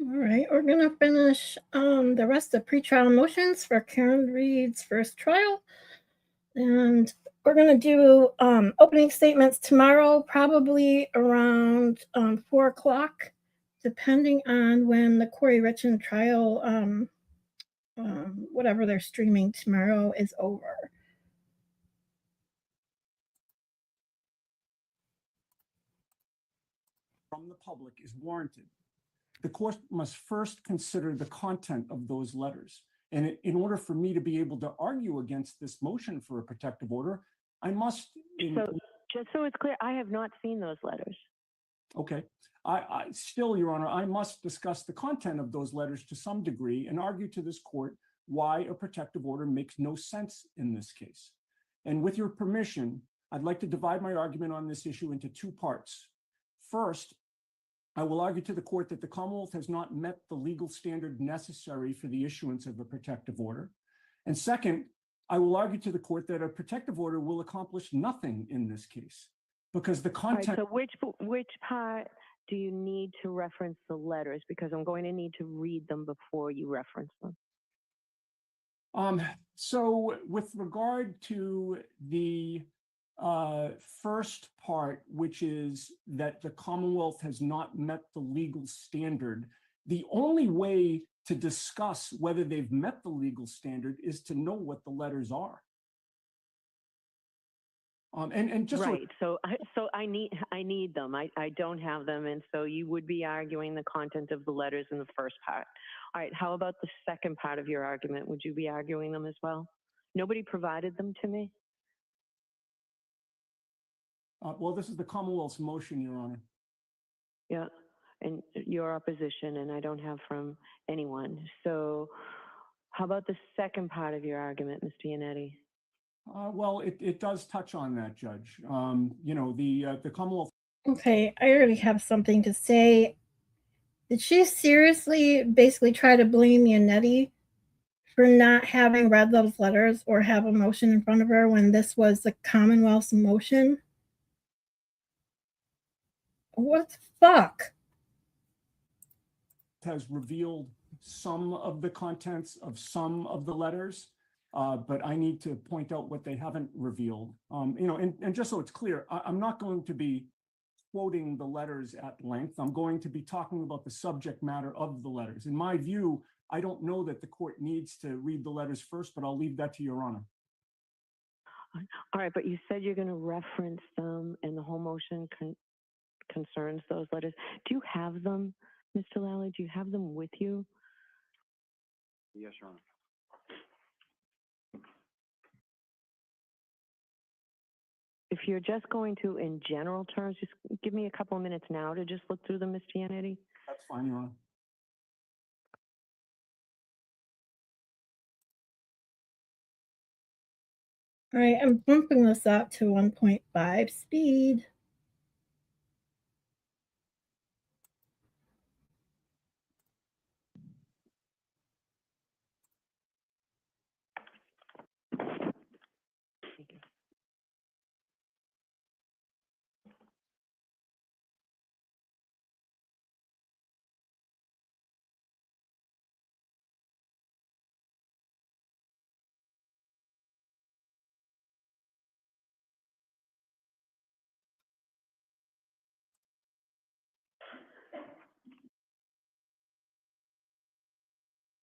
All right, we're gonna finish the rest of pretrial motions for Karen Reed's first trial, and we're gonna do opening statements tomorrow, probably around 4 o'clock, depending on when the Corey Richmond trial, whatever they're streaming tomorrow, is over. From the public is warranted. The court must first consider the content of those letters. And in order for me to be able to argue against this motion for a protective order, I must. So just so it's clear, I have not seen those letters. Okay. I still, Your Honor, I must discuss the content of those letters to some degree and argue to this court why a protective order makes no sense in this case. And with your permission, I'd like to divide my argument on this issue into two parts. First, I will argue to the court that the Commonwealth has not met the legal standard necessary for the issuance of a protective order. And second, I will argue to the court that a protective order will accomplish nothing in this case because the content. All right, so which part do you need to reference the letters? Because I'm going to need to read them before you reference them. So with regard to the first part, which is that the Commonwealth has not met the legal standard, the only way to discuss whether they've met the legal standard is to know what the letters are. And just right. So I need them. I don't have them, and so you would be arguing the content of the letters in the first part. All right. How about the second part of your argument? Would you be arguing them as well? Nobody provided them to me. Well, this is the Commonwealth's motion, Your Honor. Yeah, and your opposition, and I don't have from anyone. So how about the second part of your argument, Mr. Yannetti? Well, it does touch on that, Judge. You know, the Commonwealth. Okay, I already have something to say. Did she seriously basically try to blame Yannetti for not having read those letters or have a motion in front of her when this was the Commonwealth's motion? What the fuck? Has revealed some of the contents of some of the letters, but I need to point out what they haven't revealed. You know, and just so it's clear, I'm not going to be quoting the letters at length. I'm going to be talking about the subject matter of the letters. In my view, I don't know that the court needs to read the letters first, but I'll leave that to Your Honor. All right, but you said you're going to reference them, and the whole motion concerns those letters. Do you have them, Mr. Lally? Do you have them with you? Yes, Your Honor. If you're just going to, in general terms, just give me a couple of minutes now to just look through them, Mr. Yannetti. That's fine, Your Honor. All right, I'm bumping this up to 1.5 speed. Thank you.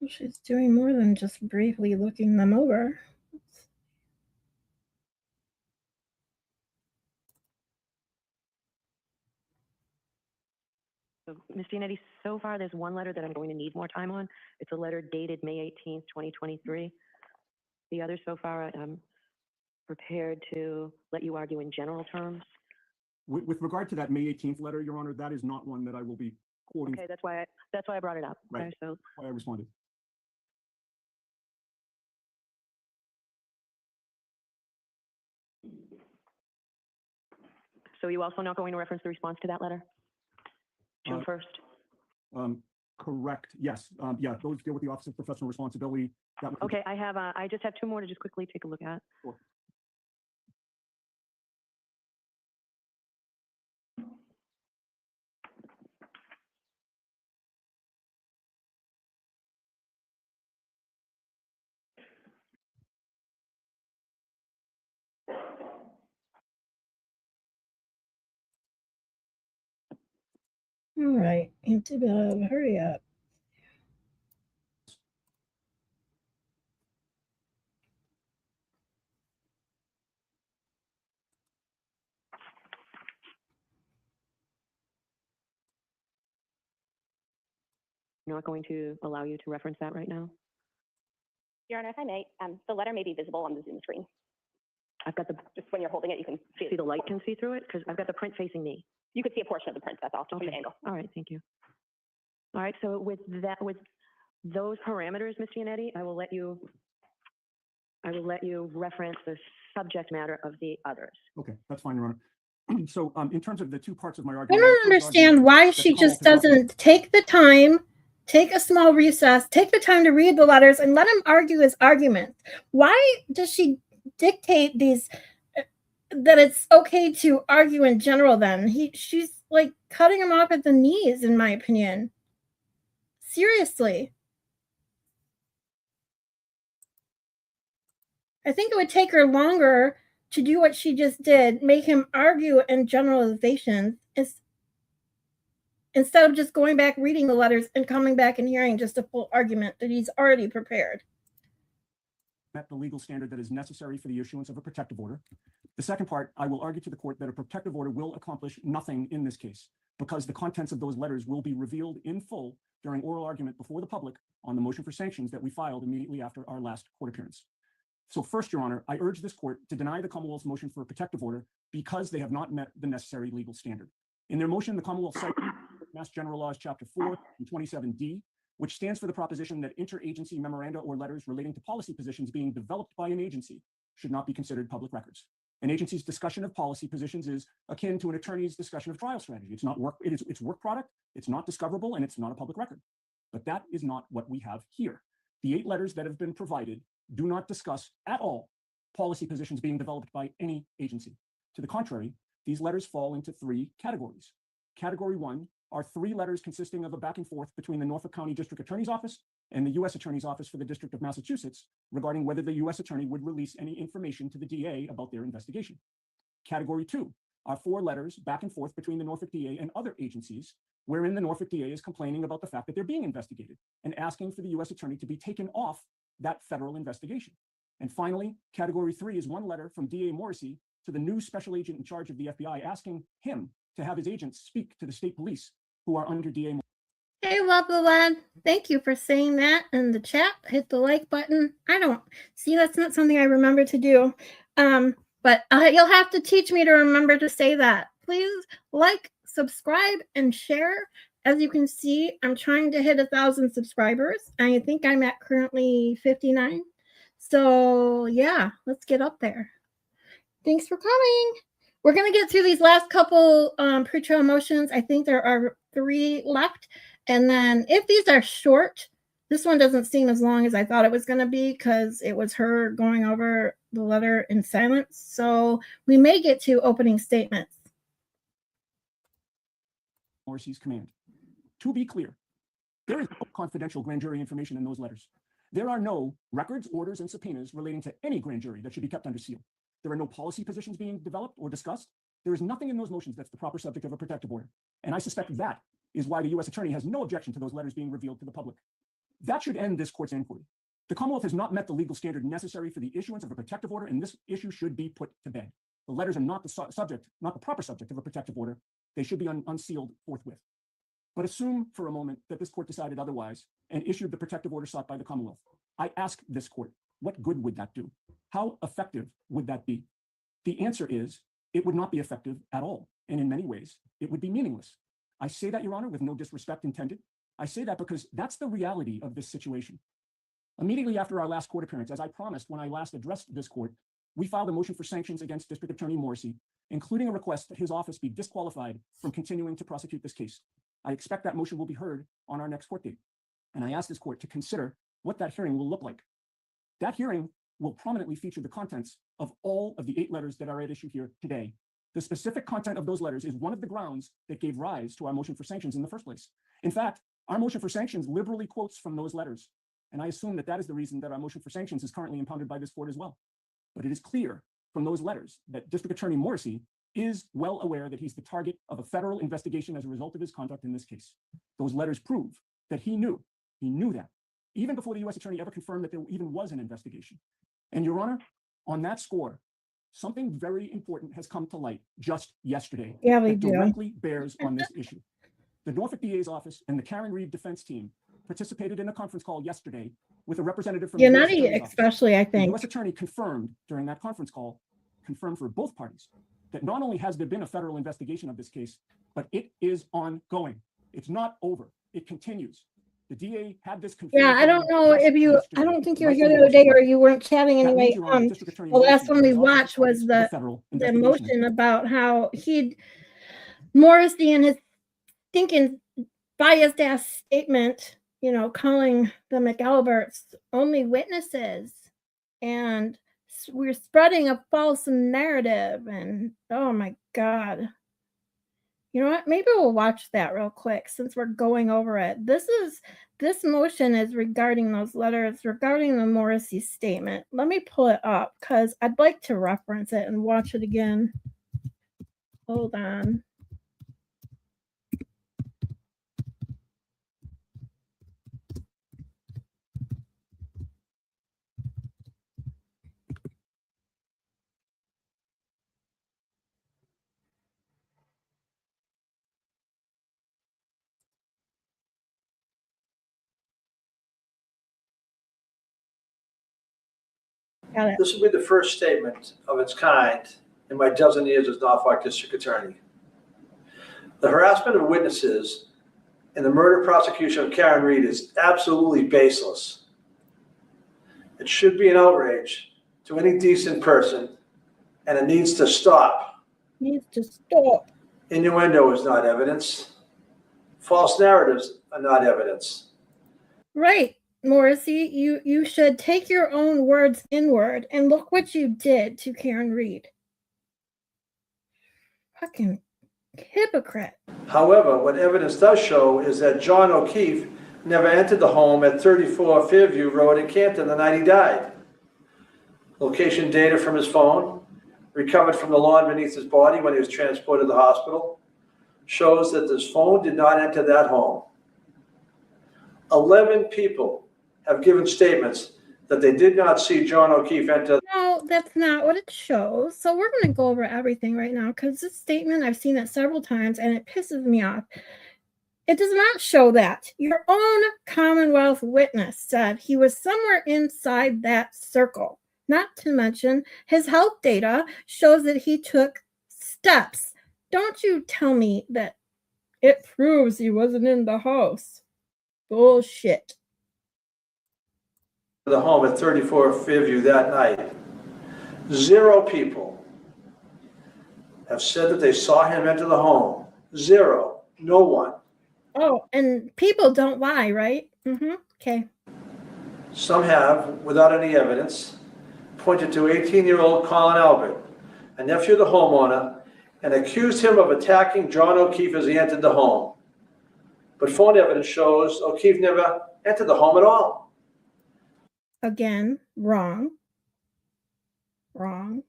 She's doing more than just briefly looking them over. So, Mr. Yannetti, so far there's one letter that I'm going to need more time on. It's a letter dated May 18th, 2023. The other so far I'm prepared to let you argue in general terms. With regard to that May 18th letter, Your Honor, that is not one that I will be quoting. Okay, that's why I brought it up. Right. Okay, so Why I responded. So you also not going to reference the response to that letter? June 1st? Correct. Yes. Yeah, those deal with the Office of Professional Responsibility. Okay, I just have two more to just quickly take a look at. Sure. All right, hurry up. Not going to allow you to reference that right now? Your Honor, if I may, the letter may be visible on the Zoom screen. I've got the, Just when you're holding it, you can see see it. the light can see through it? Because I've got the print facing me. You could see a portion of the print, that's all, just from the Okay. angle. All right, thank you. All right, so with those parameters, Ms. Giannetti, I will let you reference the subject matter of the others. Okay, that's fine, Your Honor. So in terms of the two parts of my I argument. don't the first understand argument why that she the just Commonwealth has not- doesn't take the time, take a small recess, take the time to read the letters, and let him argue his arguments. Why does she dictate these? That it's okay to argue in general? Then she's like cutting him off at the knees, in my opinion. Seriously. I think it would take her longer to do what she just did, make him argue in generalizations, instead of just going back, reading the letters, and coming back and hearing just a full argument that he's already prepared. Met the legal standard that is necessary for the issuance of a protective order. The second part, I will argue to the court that a protective order will accomplish nothing in this case because the contents of those letters will be revealed in full during oral argument before the public on the motion for sanctions that we filed immediately after our last court appearance. So first, Your Honor, I urge this court to deny the Commonwealth's motion for a protective order because they have not met the necessary legal standard. In their motion, the Commonwealth cited Mass General Laws, Chapter 4 and 27D, which stands for the proposition that interagency memoranda or letters relating to policy positions being developed by an agency should not be considered public records. An agency's discussion of policy positions is akin to an attorney's discussion of trial strategy. It's not work, it's work product, it's not discoverable, and it's not a public record. But that is not what we have here. The 8 letters that have been provided do not discuss at all policy positions being developed by any agency. To the contrary, these letters fall into 3 categories. Category 1 are 3 letters consisting of a back and forth between the Norfolk County District Attorney's Office and the U.S. Attorney's Office for the District of Massachusetts regarding whether the U.S. Attorney would release any information to the DA about their investigation. Category 2 are 4 letters back and forth between the Norfolk DA and other agencies, wherein the Norfolk DA is complaining about the fact that they're being investigated and asking for the U.S. Attorney to be taken off that federal investigation. And finally, category 3 is 1 letter from DA Morrissey to the new special agent in charge of the FBI asking him to have his agents speak to the state police who are under DA Morrissey. Hey, lovely lad. Thank you for saying that in the chat. Hit the like button. I don't see, that's not something I remember to do. But you'll have to teach me to remember to say that. Please like, subscribe, and share. As you can see, I'm trying to hit 1,000 subscribers. I think I'm at currently 59. So yeah, let's get up there. Thanks for coming. We're going to get through these last couple pretrial motions. I think there are 3 left. And then if these are short, this one doesn't seem as long as I thought it was going to be because it was her going over the letter in silence. So we may get to opening statements. Morrissey's command. To be clear, there is no confidential grand jury information in those letters. There are no records, orders, and subpoenas relating to any grand jury that should be kept under seal. There are no policy positions being developed or discussed. There is nothing in those motions that's the proper subject of a protective order. And I suspect that is why the U.S. Attorney has no objection to those letters being revealed to the public. That should end this court's inquiry. The Commonwealth has not met the legal standard necessary for the issuance of a protective order, and this issue should be put to bed. The letters are not the subject, not the proper subject of a protective order. They should be unsealed forthwith. But assume for a moment that this court decided otherwise and issued the protective order sought by the Commonwealth. I ask this court, what good would that do? How effective would that be? The answer is, it would not be effective at all. And in many ways, it would be meaningless. I say that, Your Honor, with no disrespect intended. I say that because that's the reality of this situation. Immediately after our last court appearance, as I promised when I last addressed this court, we filed a motion for sanctions against District Attorney Morrissey, including a request that his office be disqualified from continuing to prosecute this case. I expect that motion will be heard on our next court date. And I ask this court to consider what that hearing will look like. That hearing will prominently feature the contents of all of the 8 letters that are at issue here today. The specific content of those letters is one of the grounds that gave rise to our motion for sanctions in the first place. In fact, our motion for sanctions liberally quotes from those letters. And I assume that that is the reason that our motion for sanctions is currently impounded by this court as well. But it is clear from those letters that District Attorney Morrissey is well aware that he's the target of a federal investigation as a result of his conduct in this case. Those letters prove that he knew that, even before the U.S. attorney ever confirmed that there even was an investigation. And Your Honor, on that score, something very important has come to light just yesterday Yeah, we that do. directly bears on this issue. The Norfolk DA's office and the Karen Reed defense team participated in a conference call yesterday with a representative from the U.S. Yannetti, Attorney's office. especially, I The think. U.S. attorney confirmed during that conference call, confirmed for both parties, that not only has there been a federal investigation of this case, but it is ongoing. It's not over. It continues. The DA had this confirmed. Yeah, I don't know just if you, I yesterday, don't think you were right here from the other day or Washington. you weren't chatting That anyway. means, Your Honor, District Attorney The last Morrissey one we is also watched the target was of the federal the investigation. motion about how Morrissey and his stinking biased ass statement, calling the McAlberts only witnesses, and we're spreading a false narrative, and oh my God. You know what? Maybe we'll watch that real quick since we're going over it. This motion is regarding those letters, regarding the Morrissey statement. Let me pull it up because I'd like to reference it and watch it again. Hold on. Got it. This will be the first statement of its kind in my dozen years as Norfolk District Attorney. The harassment of witnesses in the murder prosecution of Karen Reed is absolutely baseless. It should be an outrage to any decent person, and it needs to stop. Needs to stop. Innuendo is not evidence. False narratives are not evidence. Right, Morrissey, you should take your own words inward and look what you did to Karen Reed. Fucking hypocrite. However, what evidence does show is that John O'Keefe never entered the home at 34 Fairview Road in Canton the night he died. Location data from his phone, recovered from the lawn beneath his body when he was transported to the hospital, shows that his phone did not enter that home. 11 people have given statements that they did not see John O'Keefe enter. No, that's not what it shows. So we're going to go over everything right now because this statement, I've seen it several times and it pisses me off. It does not show that. Your own Commonwealth witness said he was somewhere inside that circle. Not to mention his health data shows that he took steps. Don't you tell me that it proves he wasn't in the house. Bullshit. The home at 34 Fairview that night. 0 people have said that they saw him enter the home. 0. No one. Oh, and people don't lie, right? Okay. Some have, without any evidence, pointed to 18-year-old Colin Albert, a nephew of the homeowner, and accused him of attacking John O'Keefe as he entered the home. But phone evidence shows O'Keefe never entered the home at all. Again, wrong. Wrong.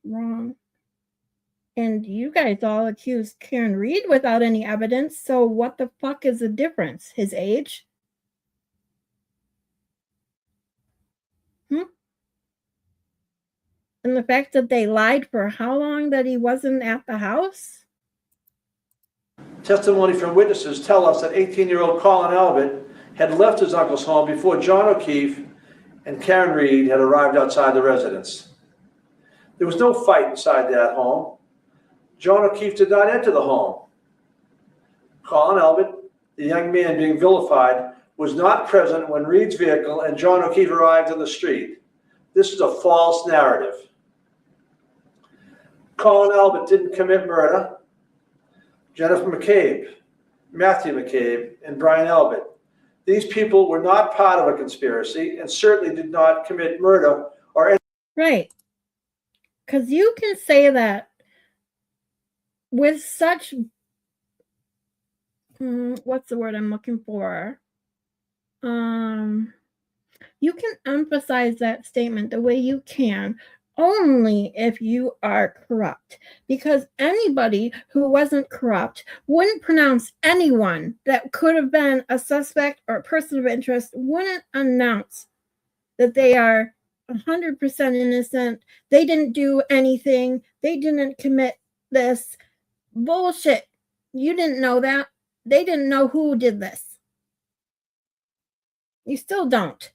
And you guys all accused Karen Reed without any evidence, so what the fuck is the difference? His age? And the fact that they lied for how long that he wasn't at the house? Testimony from witnesses tell us that 18-year-old Colin Albert had left his uncle's home before John O'Keefe and Karen Reed had arrived outside the residence. There was no fight inside that home. John O'Keefe did not enter the home. Colin Albert, the young man being vilified, was not present when Reed's vehicle and John O'Keefe arrived on the street. This is a false narrative. Colin Albert didn't commit murder. Jennifer McCabe, Matthew McCabe, and Brian Albert. These people were not part of a conspiracy and certainly did not commit murder or any. Right. Because you can say that with such, what's the word I'm looking for? You can emphasize that statement the way you can only if you are corrupt, because anybody who wasn't corrupt wouldn't pronounce anyone that could have been a suspect or a person of interest, wouldn't announce that they are 100% innocent. They didn't do anything. They didn't commit this bullshit. You didn't know that. They didn't know who did this. You still don't.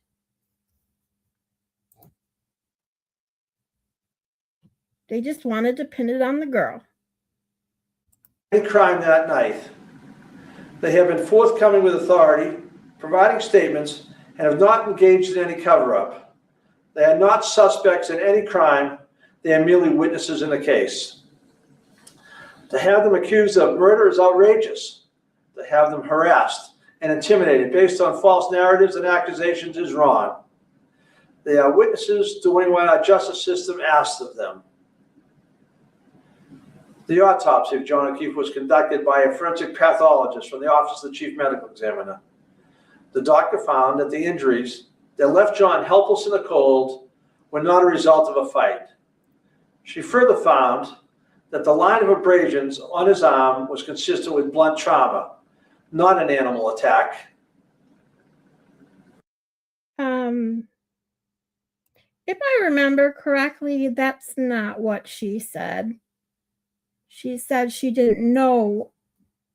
They just wanted to pin it on the girl. Any crime that night. They have been forthcoming with authority, providing statements, and have not engaged in any cover-up. They are not suspects in any crime. They are merely witnesses in the case. To have them accused of murder is outrageous. To have them harassed and intimidated based on false narratives and accusations is wrong. They are witnesses doing what our justice system asks of them. The autopsy of John O'Keefe was conducted by a forensic pathologist from the Office of the Chief Medical Examiner. The doctor found that the injuries that left John helpless in the cold were not a result of a fight. She further found that the line of abrasions on his arm was consistent with blunt trauma, not an animal attack. If I remember correctly, that's not what she said. She said she didn't know.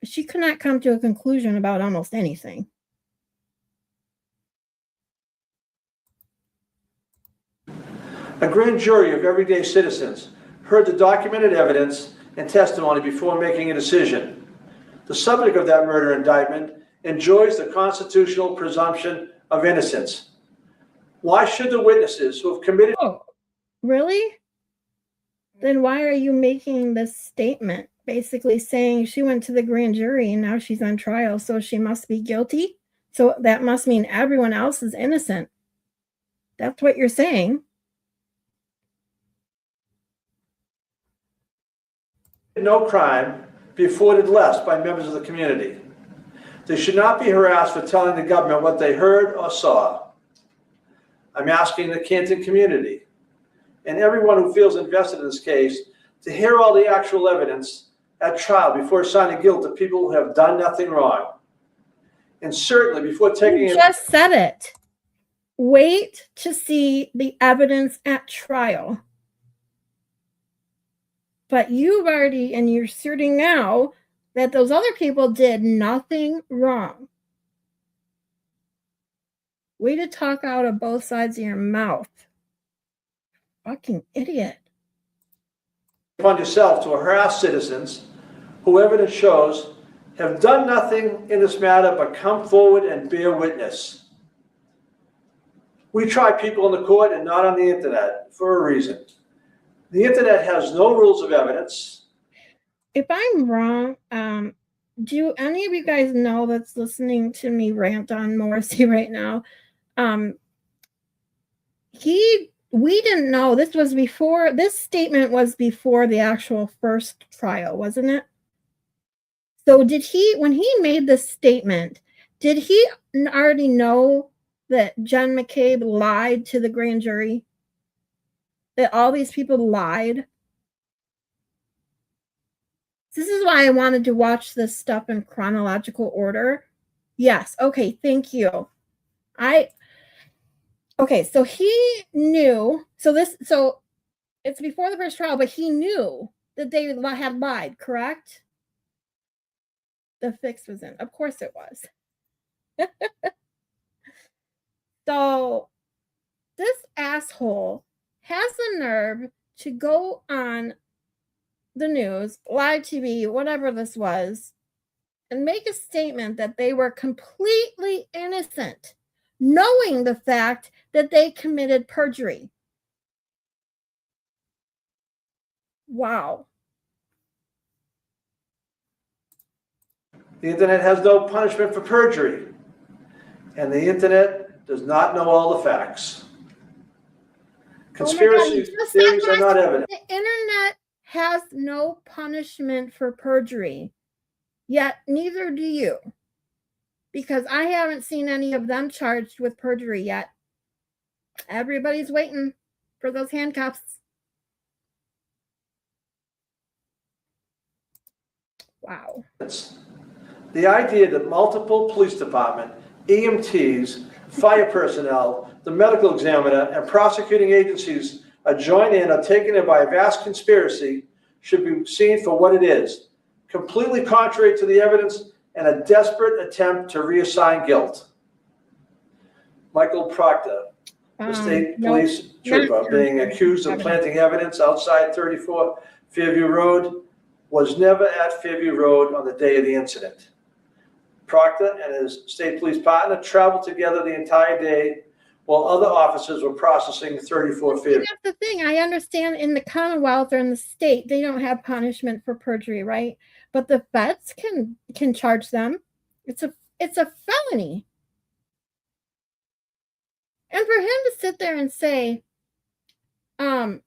She could not come to a conclusion about almost anything. A grand jury of everyday citizens heard the documented evidence and testimony before making a decision. The subject of that murder indictment enjoys the constitutional presumption of innocence. Why should the witnesses who have committed... Oh, really? Then why are you making this statement, basically saying she went to the grand jury and now she's on trial, so she must be guilty? So that must mean everyone else is innocent. That's what you're saying. no crime be afforded less by members of the community. They should not be harassed for telling the government what they heard or saw. I'm asking the Canton community and everyone who feels invested in this case to hear all the actual evidence at trial before assigning guilt to people who have done nothing wrong. And certainly before taking You just said it. Wait to see the evidence at trial. But you've already, and you're asserting now that those other people did nothing wrong. Way to talk out of both sides of your mouth. Fucking idiot. upon yourself to harass citizens who evidence shows have done nothing in this matter but come forward and bear witness. We try people in the court and not on the internet for a reason. The internet has no rules of evidence. If I'm wrong, do any of you guys know that's listening to me rant on Morrissey right now? We didn't know this was before, this statement was before the actual first trial, wasn't it? So did he, when he made this statement, did he already know that Jen McCabe lied to the grand jury? That all these people lied? This is why I wanted to watch this stuff in chronological order. Yes, okay, thank you. Okay, so he knew, so it's before the first trial, but he knew that they had lied, correct? The fix was in. Of course it was. So this asshole has the nerve to go on the news, live TV, whatever this was, and make a statement that they were completely innocent, knowing the fact that they committed perjury. Wow. The internet has no punishment for perjury, and the internet does not know all the facts. Conspiracy theories are not evidence. The internet has no punishment for perjury, yet neither do you, because I haven't seen any of them charged with perjury yet. Everybody's waiting for those handcuffs. Wow. The idea that multiple police department, EMTs, fire personnel, the medical examiner, and prosecuting agencies are joined in or taken in by a vast conspiracy should be seen for what it is, completely contrary to the evidence and a desperate attempt to reassign guilt. Michael Proctor, the state No, police trooper, being accused of planting evidence outside 34 Fairview Road, was never at Fairview Road on the day of the incident. Proctor and his state police partner traveled together the entire day while other officers were processing 34 Fairview. That's the thing. I understand in the Commonwealth or in the state, they don't have punishment for perjury, right? But the feds can charge them. It's a felony. And for him to sit there and say, the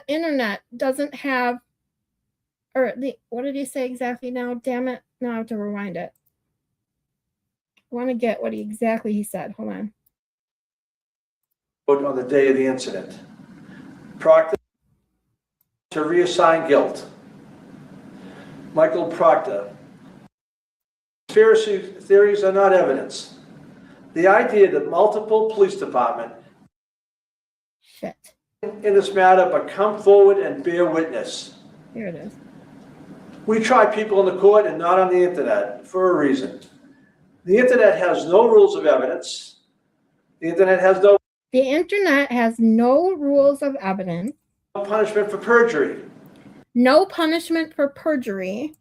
internet doesn't have, what did he say exactly now? Damn it. Now I have to rewind it. I want to get what exactly he said. Hold on. On the day of the incident. Proctor to reassign guilt. Michael Proctor. Conspiracy theories are not evidence. The idea that multiple police department in this matter, but come forward and bear witness. Here it is. We try people in the court and not on the internet for a reason. The internet has no rules of evidence. The internet has no rules of evidence. Punishment for perjury. No punishment for perjury.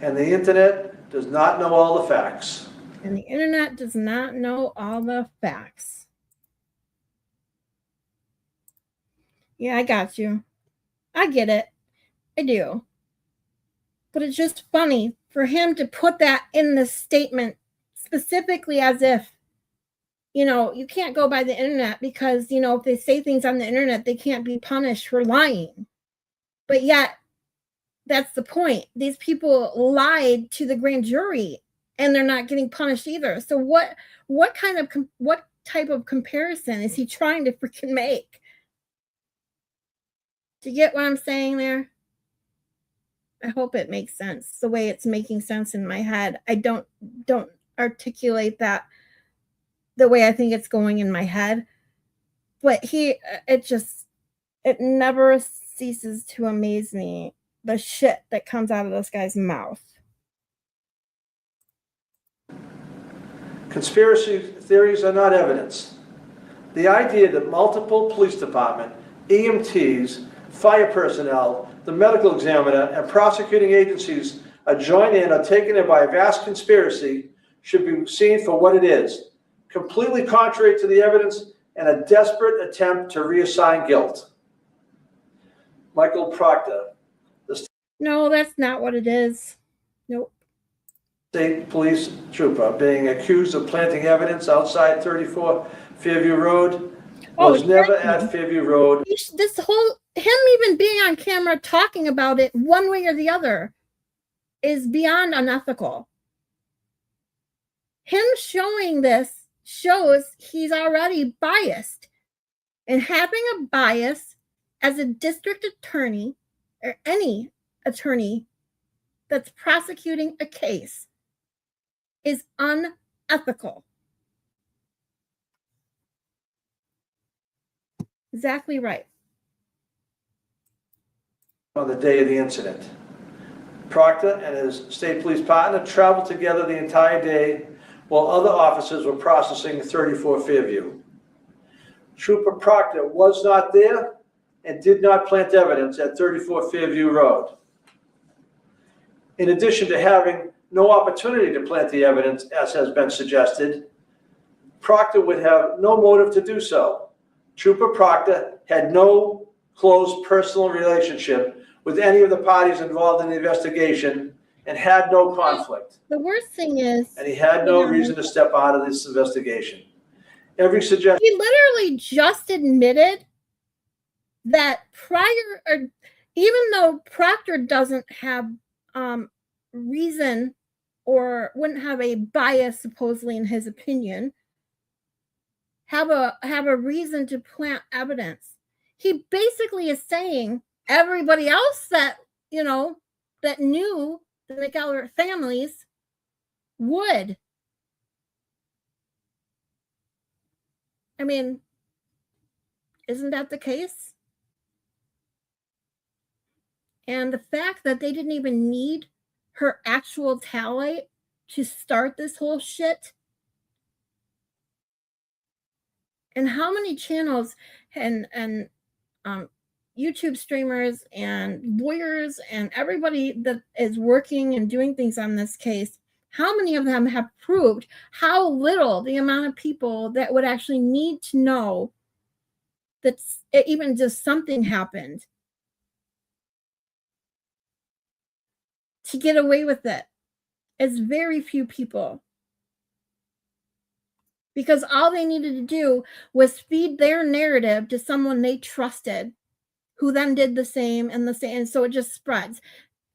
And the internet does not know all the facts. And the internet does not know all the facts. Yeah, I got you. I get it. I do. But it's just funny for him to put that in the statement specifically as if, you can't go by the internet because, if they say things on the internet, they can't be punished for lying. But yet, that's the point. These people lied to the grand jury and they're not getting punished either. So what type of comparison is he trying to freaking make? Do you get what I'm saying there? I hope it makes sense the way it's making sense in my head. I don't articulate that the way I think it's going in my head, but it never ceases to amaze me, the shit that comes out of this guy's mouth. Conspiracy theories are not evidence. The idea that multiple police department, EMTs, fire personnel, the medical examiner, and prosecuting agencies are joined in or taken in by a vast conspiracy should be seen for what it is, completely contrary to the evidence and a desperate attempt to reassign guilt. Michael Proctor. No, that's not what it is. Nope. State police trooper being accused of planting evidence outside 34 Fairview Road was never at Fairview Road. Him even being on camera talking about it one way or the other is beyond unethical. Him showing this shows he's already biased. And having a bias as a district attorney or any attorney that's prosecuting a case is unethical. Exactly right. On the day of the incident. Proctor and his state police partner traveled together the entire day while other officers were processing 34 Fairview. Trooper Proctor was not there and did not plant evidence at 34 Fairview Road. In addition to having no opportunity to plant the evidence, as has been suggested, Proctor would have no motive to do so. Trooper Proctor had no close personal relationship with any of the parties involved in the investigation and had no conflict. The worst thing is, and he had no reason to step out of this investigation. Every suggestion. He literally just admitted that even though Proctor doesn't have reason or wouldn't have a bias, supposedly in his opinion, have a reason to plant evidence. He basically is saying everybody else that, that knew the McElrath families would. I mean, isn't that the case? And the fact that they didn't even need her actual tally to start this whole shit. And how many channels and YouTube streamers and lawyers and everybody that is working and doing things on this case, how many of them have proved how little the amount of people that would actually need to know that even just something happened to get away with it? It's very few people. Because all they needed to do was feed their narrative to someone they trusted, who then did the same and the same, and so it just spreads.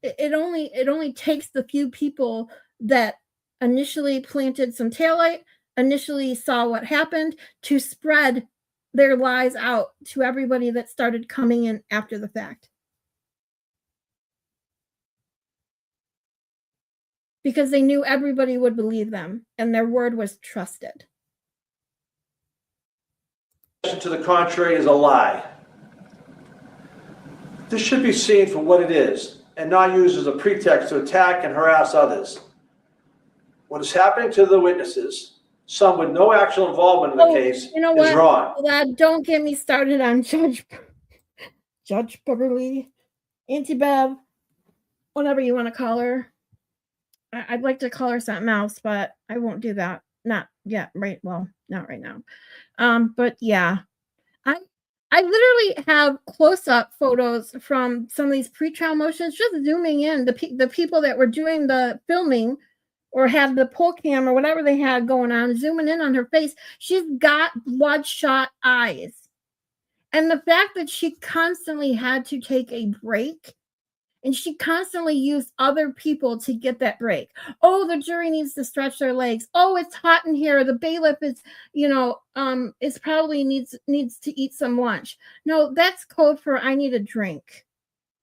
It only takes the few people that initially planted some taillight, initially saw what happened, to spread their lies out to everybody that started coming in after the fact. Because they knew everybody would believe them and their word was trusted. To the contrary is a lie. This should be seen for what it is and not used as a pretext to attack and harass others. What is happening to the witnesses, some with no actual involvement in the case, is wrong. Don't get me started on Judge Burley, Auntie Bev, whatever you want to call her. I'd like to call her something else, but I won't do that. Not yet, right? Well, not right now. But yeah, I literally have close-up photos from some of these pretrial motions, just zooming in the people that were doing the filming or had the pull cam or whatever they had going on, zooming in on her face. She's got bloodshot eyes. And the fact that she constantly had to take a break, and she constantly used other people to get that break. Oh, the jury needs to stretch their legs. Oh, it's hot in here. The bailiff is, is probably needs to eat some lunch. No, that's code for I need a drink,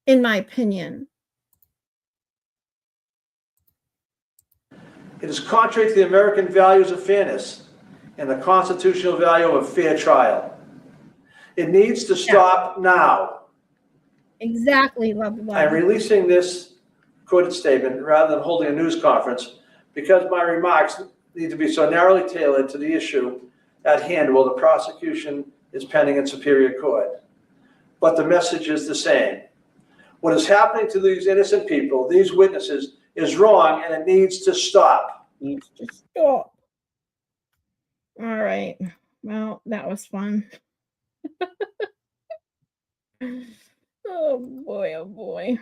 in my opinion. It is contrary to the American values of fairness and the constitutional value of a fair trial. It needs to stop now. Exactly, love. I'm releasing this recorded statement rather than holding a news conference because my remarks need to be so narrowly tailored to the issue at hand while the prosecution is pending in Superior Court. But the message is the same. What is happening to these innocent people, these witnesses, is wrong and it needs to stop. Needs to stop. All right. Well, that was fun. Oh boy, oh boy.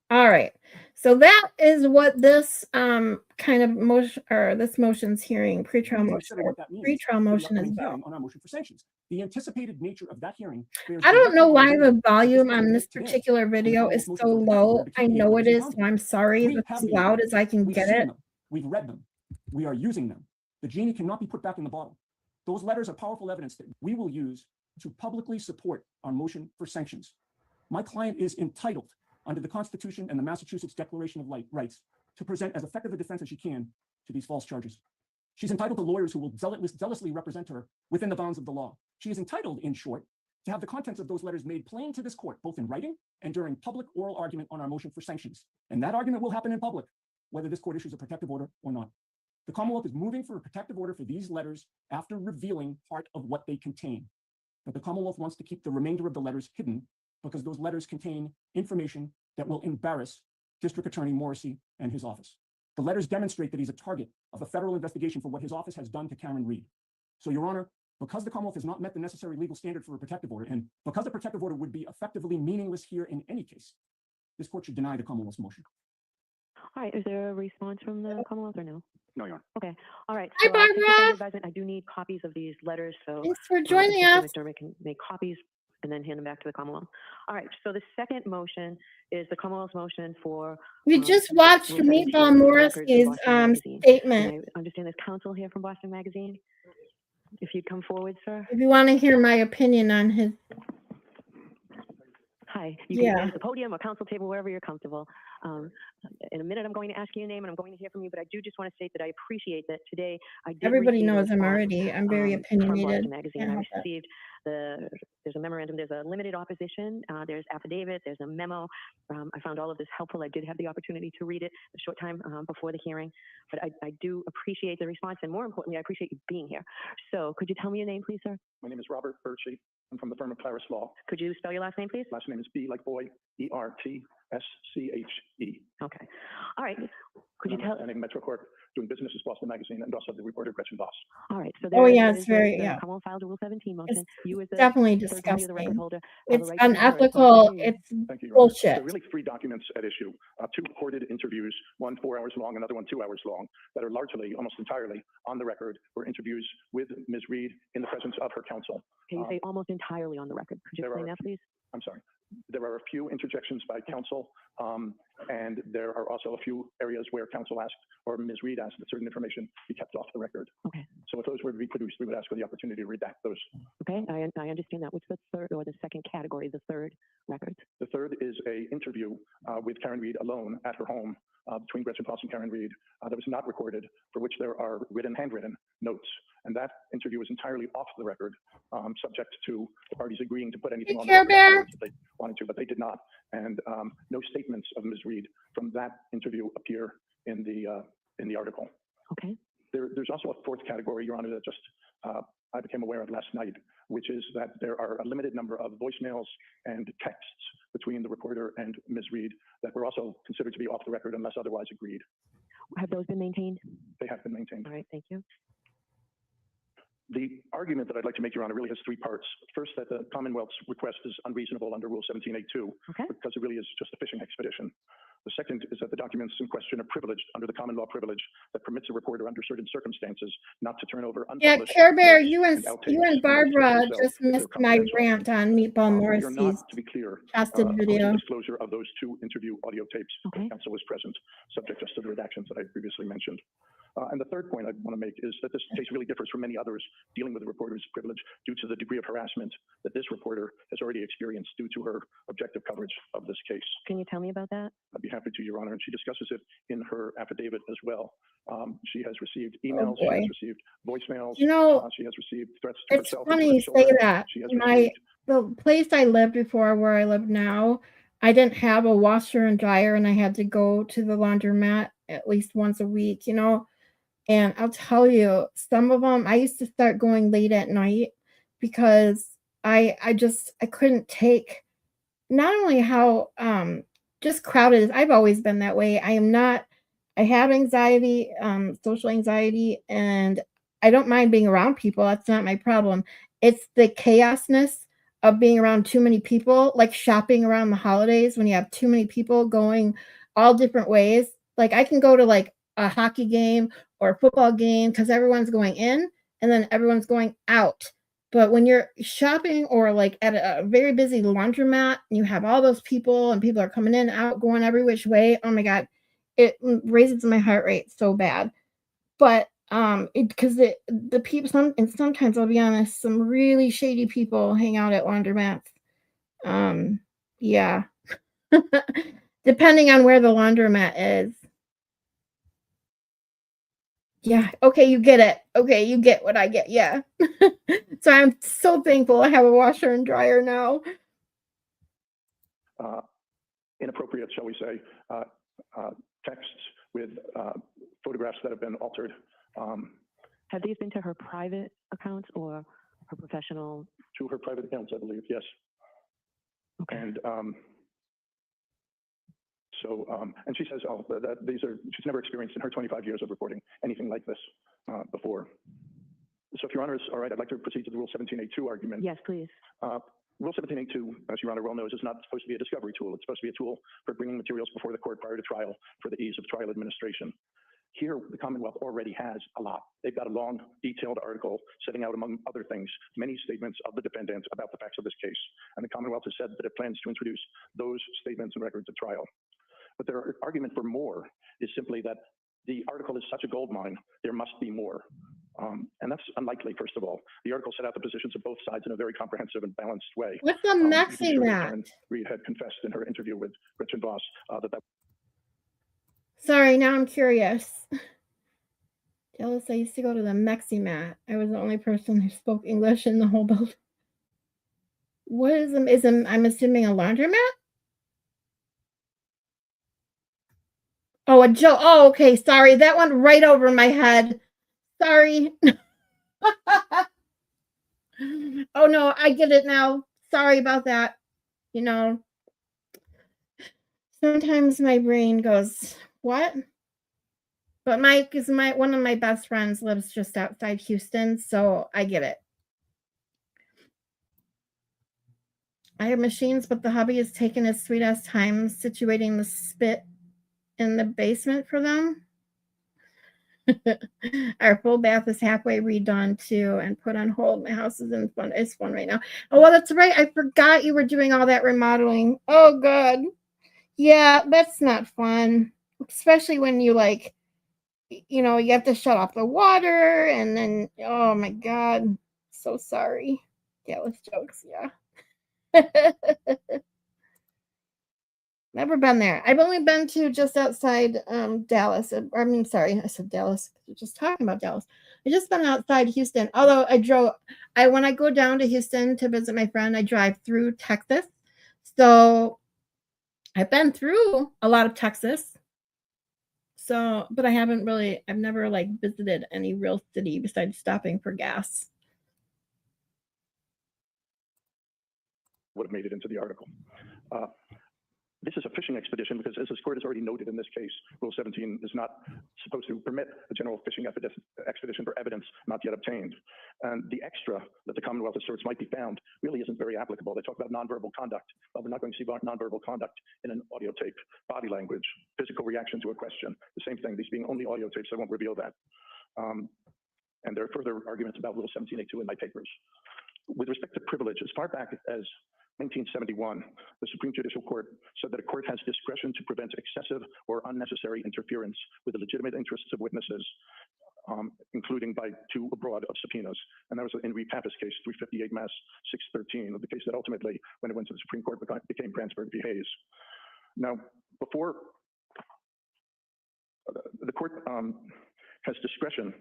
All right. So that is what this kind of motion, or this motion's hearing, pretrial motion, pretrial motion is about. On our motion for sanctions. The anticipated nature of that hearing. I don't know why the volume on this particular video is so low. I know it is, so I'm sorry. That's as loud as I can get it. We've read them. We are using them. The genie cannot be put back in the bottle. Those letters are powerful evidence that we will use to publicly support our motion for sanctions. My client is entitled under the Constitution and the Massachusetts Declaration of Rights to present as effective a defense as she can to these false charges. She's entitled to lawyers who will zealously represent her within the bounds of the law. She is entitled, in short, to have the contents of those letters made plain to this court, both in writing and during public oral argument on our motion for sanctions. And that argument will happen in public, whether this court issues a protective order or not. The Commonwealth is moving for a protective order for these letters after revealing part of what they contain. But the Commonwealth wants to keep the remainder of the letters hidden because those letters contain information that will embarrass District Attorney Morrissey and his office. The letters demonstrate that he's a target of a federal investigation for what his office has done to Karen Read. So, Your Honor, because the Commonwealth has not met the necessary legal standard for a protective order, and because the protective order would be effectively meaningless here in any case, this court should deny the Commonwealth's motion. All right, is there a response from the Commonwealth or no? No, Your Honor. Okay, all right. Hi, So I'll take this Barbara. under advisement. I do need copies of these letters, so Thanks for joining us. McDermott can make copies and then hand them back to the Commonwealth. All right, so the second motion is the Commonwealth's motion for. We just watched Meatball Morrissey's statement. I understand there's counsel here from Boston Magazine. If you'd come forward, sir. If you want to hear my opinion on his. Hi, you can Yeah. stand at the podium or council table, wherever you're comfortable. In a minute, I'm going to ask you your name and I'm going to hear from you, but I do just want to state that I appreciate that today I did Everybody receive a knows I'm response, already, I'm very from opinionated. Boston Magazine. Can't I help it. received there's a memorandum, there's a limited opposition, there's affidavit, there's a memo. I found all of this helpful. I did have the opportunity to read it a short time before the hearing, but I do appreciate the response, and more importantly, I appreciate you being here. So could you tell me your name, please, sir? My name is Robert Birchie. I'm from the firm of Claris Law. Could you spell your last name, please? Last name is B like boy, ERTSCHE. Okay. All right. Could you tell? And in Metro Court, doing business as Boston Magazine, and also the reporter Gretchen Voss. All right. So Oh, there yeah, it it's is, very, the yeah. Commonwealth filed a Rule 17 motion. You as the Definitely third party of the record disgusting. holder have a It's right to be heard. So unethical, I'll continue. it's Thank you, Your Honor. bullshit. There are really three documents at issue, two recorded interviews, one 4 hours long, another one 2 hours long, that are largely, almost entirely on the record, were interviews with Ms. Reed in the presence of her counsel. Can you say almost entirely on the record? Could you there explain are- that, please? I'm sorry. There are a few interjections by counsel, and there are also a few areas where counsel asked, or Ms. Reed asked, that certain information be kept off the record. Okay. So if those were to be produced, we would ask for the opportunity to redact those. Okay. I understand that. What's the third or the second category, the third record? The third is a interview with Karen Reed alone at her home between Gretchen Voss and Karen Reed that was not recorded, for which there are handwritten notes. And that interview was entirely off the record, subject to the parties agreeing to put anything on the Care record Bear. afterwards if they wanted to, but they did not. And no statements of Ms. Reed from that interview appear in the article. Okay. There's also a fourth category, Your Honor, that just I became aware of last night, which is that there are a limited number of voicemails and texts between the reporter and Ms. Reed that were also considered to be off the record unless otherwise agreed. Have those been maintained? They have been maintained. All right. Thank you. The argument that I'd like to make, Your Honor, really has three parts. First, that the Commonwealth's request is unreasonable under Rule 17A2, Okay. because it really is just a fishing expedition. The second is that the documents in question are privileged under the common law privilege that permits a reporter under certain circumstances not to turn over Yeah, unpublished Care Bear, notes you and outtakes you from and those Barbara themselves just that are missed my confidential. rant on Meatball We are Morrissey's not, to be clear, casted opposing video. disclosure of those two interview audio tapes. Okay. Counsel was present, subject just to the redactions that I previously mentioned. And the third point I want to make is that this case really differs from many others dealing with the reporter's privilege due to the degree of harassment that this reporter has already experienced due to her objective coverage of this case. Can you tell me about that? I'd be happy to, Your Honor, and she discusses it in her affidavit as well. She has received emails, she boy. has received voicemails, You know, she has received threats to it's herself and funny to her you say children. that. She has The place I lived before, where I live now, I didn't have a washer and dryer, and I had to go to the laundromat at least once a week, you know. And I'll tell you, some of them, I used to start going late at night because I couldn't take not only how just crowded it is. I've always been that way. I have anxiety, social anxiety, and I don't mind being around people. That's not my problem. It's the chaosness of being around too many people, like shopping around the holidays when you have too many people going all different ways. Like I can go to like a hockey game or a football game because everyone's going in and then everyone's going out. But when you're shopping or like at a very busy laundromat, and you have all those people and people are coming in, out, going every which way. Oh my God, it raises my heart rate so bad. But because the people, sometimes I'll be honest, some really shady people hang out at laundromats. Yeah, depending on where the laundromat is. Yeah. Okay, you get it. Okay, you get what I get. Yeah. So I'm so thankful I have a washer and dryer now. Inappropriate, shall we say, texts with photographs that have been altered. Have these been to her private accounts or her professional? To her private accounts, I believe, yes. Okay. And and she says, that she's never experienced in her 25 years of reporting anything like this before. So if Your Honor is all right, I'd like to proceed to the Rule 17A2 argument. Yes, please. Rule 17A2, as Your Honor well knows, is not supposed to be a discovery tool. It's supposed to be a tool for bringing materials before the court prior to trial for the ease of trial administration. Here, the Commonwealth already has a lot. They've got a long, detailed article setting out, among other things, many statements of the defendant about the facts of this case. And the Commonwealth has said that it plans to introduce those statements and records at trial. But their argument for more is simply that the article is such a goldmine, there must be more. And that's unlikely, first of all. The article set out the positions of both sides in a very comprehensive and balanced way. What's a You can be maxi sure that mat? Karen Reed had confessed in her interview with Richard Voss that Sorry, now I'm curious. Dallas, I used to go to the Mexi mat. I was the only person who spoke English in the whole building. What is I'm assuming a laundromat? Oh, a Joe. Oh, okay. Sorry. That went right over my head. Sorry. Oh, no. I get it now. Sorry about that. You know, sometimes my brain goes, what? But one of my best friends lives just outside Houston, so I get it. I have machines, but the hubby has taken his sweet ass time situating the spit in the basement for them. Our full bath is halfway redone too and put on hold. My house is it's fun right now. Oh, well, that's right. I forgot you were doing all that remodeling. Oh, good. Yeah, that's not fun, especially when you you have to shut off the water and then, oh my God, so sorry. Dallas jokes, yeah. Never been there. I've only been to just outside Dallas. Sorry, I said Dallas. We're just talking about Dallas. I just been outside Houston. Although when I go down to Houston to visit my friend, I drive through Texas. So I've been through a lot of Texas. So, but I've never visited any real city besides stopping for gas. would have made it into the article. This is a fishing expedition because, as this court has already noted in this case, Rule 17 is not supposed to permit a general fishing expedition for evidence not yet obtained. And the extra that the Commonwealth asserts might be found really isn't very applicable. They talk about nonverbal conduct. Well, we're not going to see nonverbal conduct in an audio tape, body language, physical reaction to a question. The same thing, these being only audio tapes, I won't reveal that. And there are further arguments about Rule 17A2 in my papers. With respect to privilege, as far back as 1971, the Supreme Judicial Court said that a court has discretion to prevent excessive or unnecessary interference with the legitimate interests of witnesses, including by too abroad of subpoenas. And that was in Reed Pappas case, 358 Mass 613, the case that ultimately, when it went to the Supreme Court, became Brandsburg v. Hayes. Now, before the court has discretion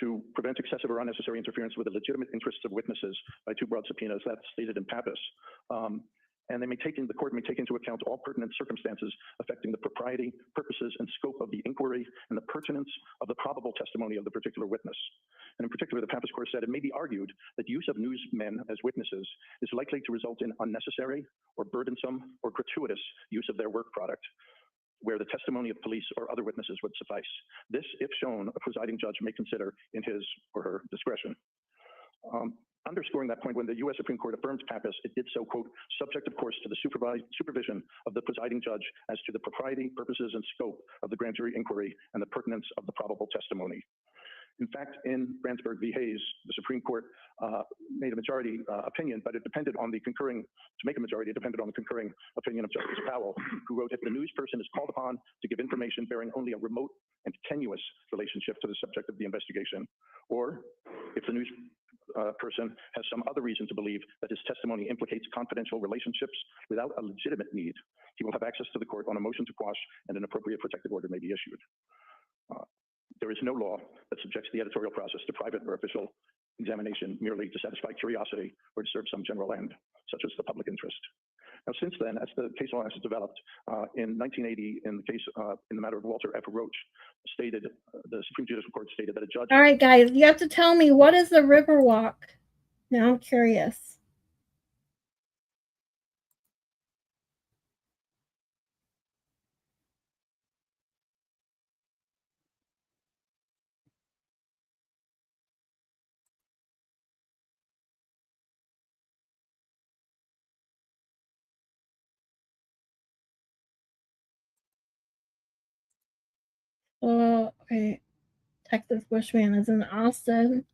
to prevent excessive or unnecessary interference with the legitimate interests of witnesses by too broad subpoenas, that's stated in Pappas. And the court may take into account all pertinent circumstances affecting the propriety, purposes, and scope of the inquiry and the pertinence of the probable testimony of the particular witness. And in particular, the Pappas court said it may be argued that use of newsmen as witnesses is likely to result in unnecessary or burdensome or gratuitous use of their work product, where the testimony of police or other witnesses would suffice. This, if shown, a presiding judge may consider in his or her discretion. Underscoring that point, when the U.S. Supreme Court affirmed Pappas, it did so, quote, subject, of course, to the supervision of the presiding judge as to the propriety, purposes, and scope of the grand jury inquiry and the pertinence of the probable testimony. In fact, in Brandsburg v. Hayes, the Supreme Court made a majority opinion, but it depended on to make a majority, it depended on the concurring opinion of Justice Powell, who wrote, if the news person is called upon to give information bearing only a remote and tenuous relationship to the subject of the investigation, or if the news person has some other reason to believe that his testimony implicates confidential relationships without a legitimate need, he will have access to the court on a motion to quash, and an appropriate protective order may be issued. There is no law that subjects the editorial process to private or official examination merely to satisfy curiosity or to serve some general end, such as the public interest. Now, since then, as the case law has developed, in 1980, in the case in the matter of Walter F. Roach, the Supreme Judicial Court stated that a judge. All right, guys, you have to tell me, what is the Riverwalk? Now I'm curious. Oh, okay. Texas Bushman is in Austin.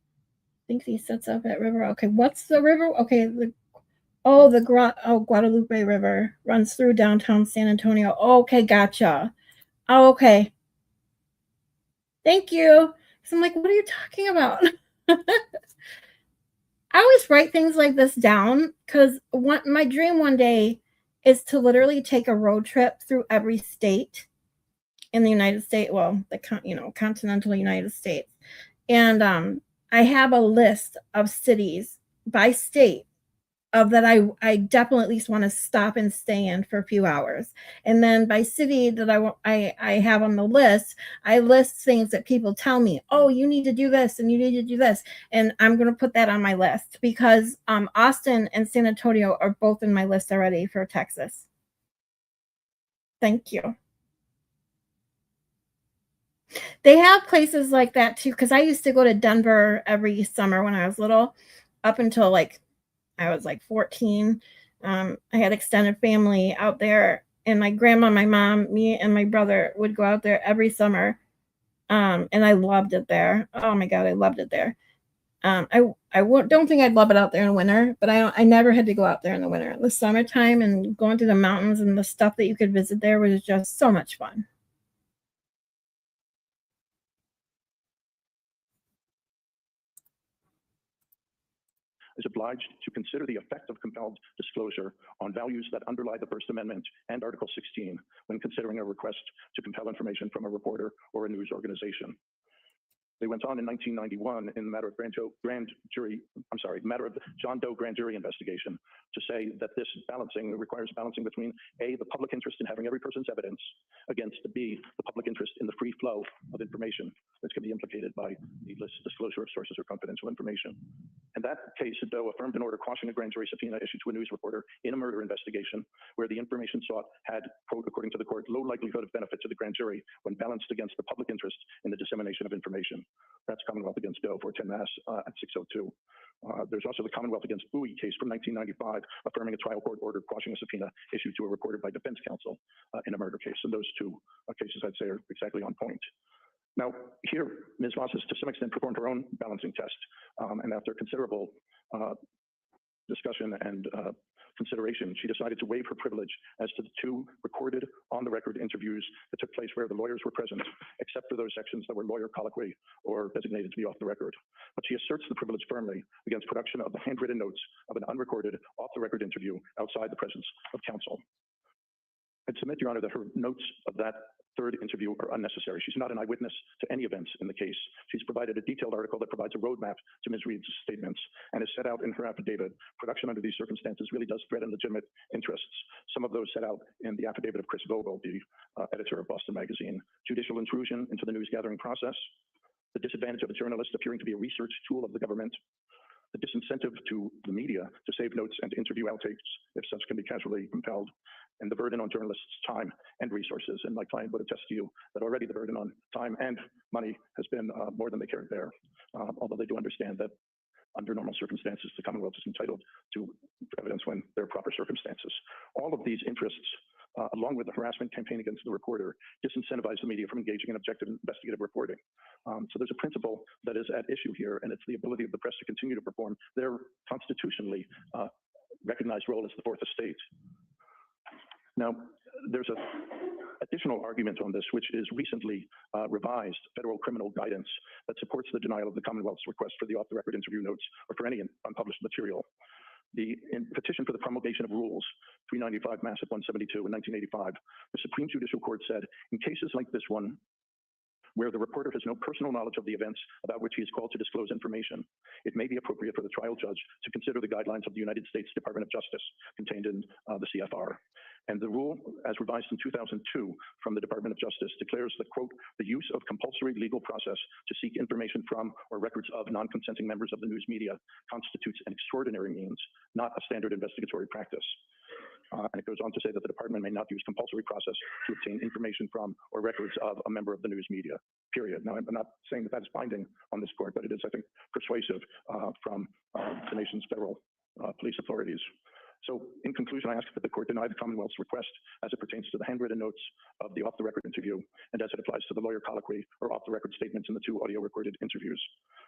Thinks he sets up at river. Okay, what's the river? Okay, Guadalupe River runs through downtown San Antonio. Okay, gotcha. Oh, okay. Thank you. So I'm like, what are you talking about? I always write things like this down because my dream one day is to literally take a road trip through every state in the United States, well, the continental United States. And I have a list of cities by state of that I definitely at least want to stop and stay in for a few hours. And then by city that I have on the list, I list things that people tell me, oh, you need to do this and you need to do this. And I'm going to put that on my list because Austin and San Antonio are both in my list already for Texas. Thank you. They have places like that too, because I used to go to Denver every summer when I was little, up until I was 14. I had extended family out there, and my grandma, my mom, me, and my brother would go out there every summer. And I loved it there. Oh my God, I loved it there. Don't think I'd love it out there in winter, but I never had to go out there in the winter. The summertime and going through the mountains and the stuff that you could visit there was just so much fun. Is obliged to consider the effect of compelled disclosure on values that underlie the First Amendment and Article 16 when considering a request to compel information from a reporter or a news organization. They went on in 1991 in the matter of John Doe grand jury investigation to say that this balancing requires balancing between A, the public interest in having every person's evidence against B, the public interest in the free flow of information that can be implicated by needless disclosure of sources or confidential information. In that case, Doe affirmed an order quashing a grand jury subpoena issued to a news reporter in a murder investigation where the information sought had, quote, according to the court, low likelihood of benefit to the grand jury when balanced against the public interest in the dissemination of information. That's Commonwealth against Doe, 410 Mass at 602. There's also the Commonwealth against Bowie case from 1995, affirming a trial court order quashing a subpoena issued to a reporter by defense counsel in a murder case. And those two cases, I'd say, are exactly on point. Now, here, Ms. Voss has to some extent performed her own balancing test. And after considerable discussion and consideration, she decided to waive her privilege as to the two recorded on-the-record interviews that took place where the lawyers were present, except for those sections that were lawyer colloquy or designated to be off the record. But she asserts the privilege firmly against production of the handwritten notes of an unrecorded, off-the-record interview outside the presence of counsel. I'd submit, Your Honor, that her notes of that third interview are unnecessary. She's not an eyewitness to any events in the case. She's provided a detailed article that provides a roadmap to Ms. Reed's statements and is set out in her affidavit. Production under these circumstances really does threaten legitimate interests. Some of those set out in the affidavit of Chris Vogel, the editor of Boston Magazine. Judicial intrusion into the news gathering process, the disadvantage of a journalist appearing to be a research tool of the government, the disincentive to the media to save notes and interview outtakes if such can be casually compelled, and the burden on journalists' time and resources. And my client would attest to you that already the burden on time and money has been more than they care to bear, although they do understand that under normal circumstances, the Commonwealth is entitled to evidence when there are proper circumstances. All of these interests, along with the harassment campaign against the reporter, disincentivize the media from engaging in objective investigative reporting. So there's a principle that is at issue here, and it's the ability of the press to continue to perform their constitutionally recognized role as the fourth estate. Now, there's an additional argument on this, which is recently revised federal criminal guidance that supports the denial of the Commonwealth's request for the off-the-record interview notes or for any unpublished material. The petition for the promulgation of rules, 395 Mass at 172 in 1985, the Supreme Judicial Court said, in cases like this one, where the reporter has no personal knowledge of the events about which he is called to disclose information, it may be appropriate for the trial judge to consider the guidelines of the United States Department of Justice contained in the CFR. And the rule, as revised in 2002 from the Department of Justice, declares that, quote, the use of compulsory legal process to seek information from or records of non-consenting members of the news media constitutes an extraordinary means, not a standard investigatory practice. And it goes on to say that the department may not use compulsory process to obtain information from or records of a member of the news media, period. Now, I'm not saying that that's binding on this court, but it is, I think, persuasive from the nation's federal police authorities. So in conclusion, I ask that the court deny the Commonwealth's request as it pertains to the handwritten notes of the off-the-record interview and as it applies to the lawyer colloquy or off-the-record statements in the two audio-recorded interviews.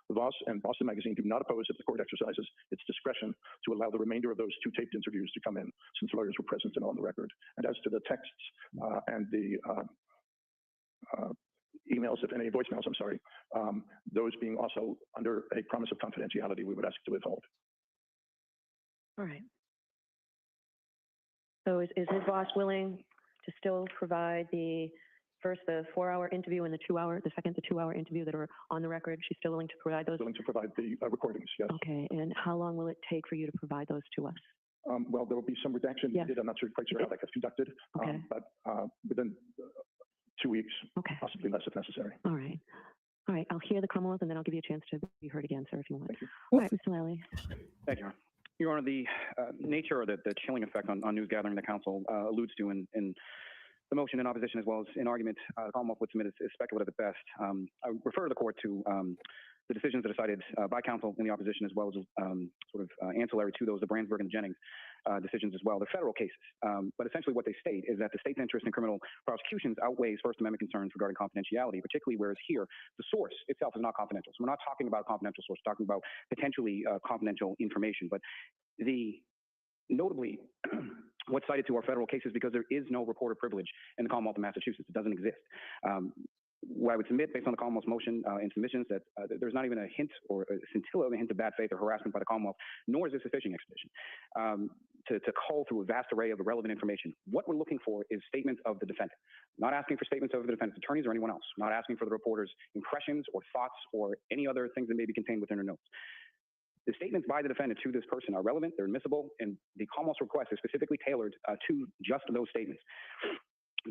The Voss and Boston Magazine do not oppose if the court exercises its discretion to allow the remainder of those two taped interviews to come in, since lawyers were present and on the record. And as to the texts and the email emails, if any voicemails, I'm sorry, those being also under a promise of confidentiality, we would ask to withhold. All right. So is Ms. Voss willing to still provide the 4-hour interview and the second, the 2-hour interview that are on the record? She's still willing to provide those? Willing to provide the recordings, yes. Okay, and how long will it take for you to provide those to us? Well, there will be some redaction Yes. needed. I'm not quite sure how that gets conducted, Okay. but within 2 weeks, Okay, possibly less if necessary. all right. All right, I'll hear the Commonwealth and then I'll give you a chance to be heard again, sir, if you want. Thank you. All right, Mr. Lally. Thank you, Your Honor. Your Honor, the nature or the chilling effect on news gathering the counsel alludes to in the motion in opposition as well as in argument, the Commonwealth would submit is speculative at best. I would refer the court to the decisions that are cited by counsel in the opposition as well as sort of ancillary to those, the Brandsburg and Jennings decisions as well. They're federal cases. But essentially what they state is that the state's interest in criminal prosecutions outweighs First Amendment concerns regarding confidentiality, particularly whereas here, the source itself is not confidential. So we're not talking about a confidential source, we're talking about potentially confidential information. But notably, what's cited to our federal cases because there is no reporter privilege in the Commonwealth of Massachusetts. It doesn't exist. What I would submit based on the Commonwealth's motion and submissions that there's not even a hint or a scintilla of a hint of bad faith or harassment by the Commonwealth, nor is this a fishing expedition to cull through a vast array of relevant information. What we're looking for is statements of the defendant, not asking for statements of the defendant's attorneys or anyone else, not asking for the reporter's impressions or thoughts or any other things that may be contained within her notes. The statements by the defendant to this person are relevant, they're admissible, and the Commonwealth's request is specifically tailored to just those statements.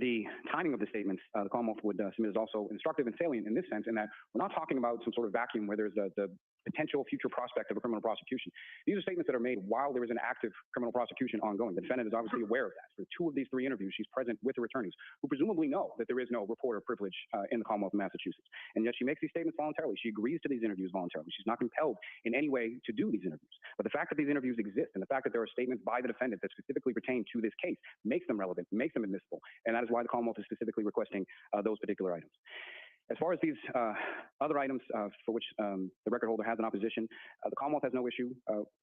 The timing of the statements the Commonwealth would submit is also instructive and salient in this sense, in that we're not talking about some sort of vacuum where there's the potential future prospect of a criminal prosecution. These are statements that are made while there is an active criminal prosecution ongoing. The defendant is obviously aware of that. For 2 of these 3 interviews, she's present with her attorneys, who presumably know that there is no reporter privilege in the Commonwealth of Massachusetts. And yet she makes these statements voluntarily. She agrees to these interviews voluntarily. She's not compelled in any way to do these interviews. But the fact that these interviews exist and the fact that there are statements by the defendant that specifically pertain to this case makes them relevant, makes them admissible. And that is why the Commonwealth is specifically requesting those particular items. As far as these other items for which the record holder has an opposition, the Commonwealth has no issue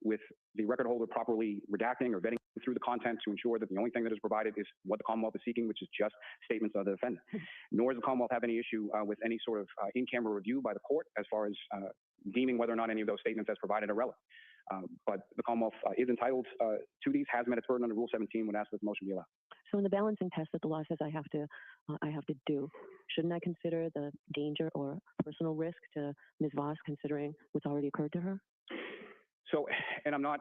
with the record holder properly redacting or vetting through the content to ensure that the only thing that is provided is what the Commonwealth is seeking, which is just statements of the defendant. Nor does the Commonwealth have any issue with any sort of in-camera review by the court as far as deeming whether or not any of those statements as provided are relevant. But the Commonwealth is entitled to these, has met its burden under Rule 17 when asked that the motion be allowed. So in the balancing test that the law says I have to do, shouldn't I consider the danger or personal risk to Ms. Voss considering what's already occurred to her? So, and I'm not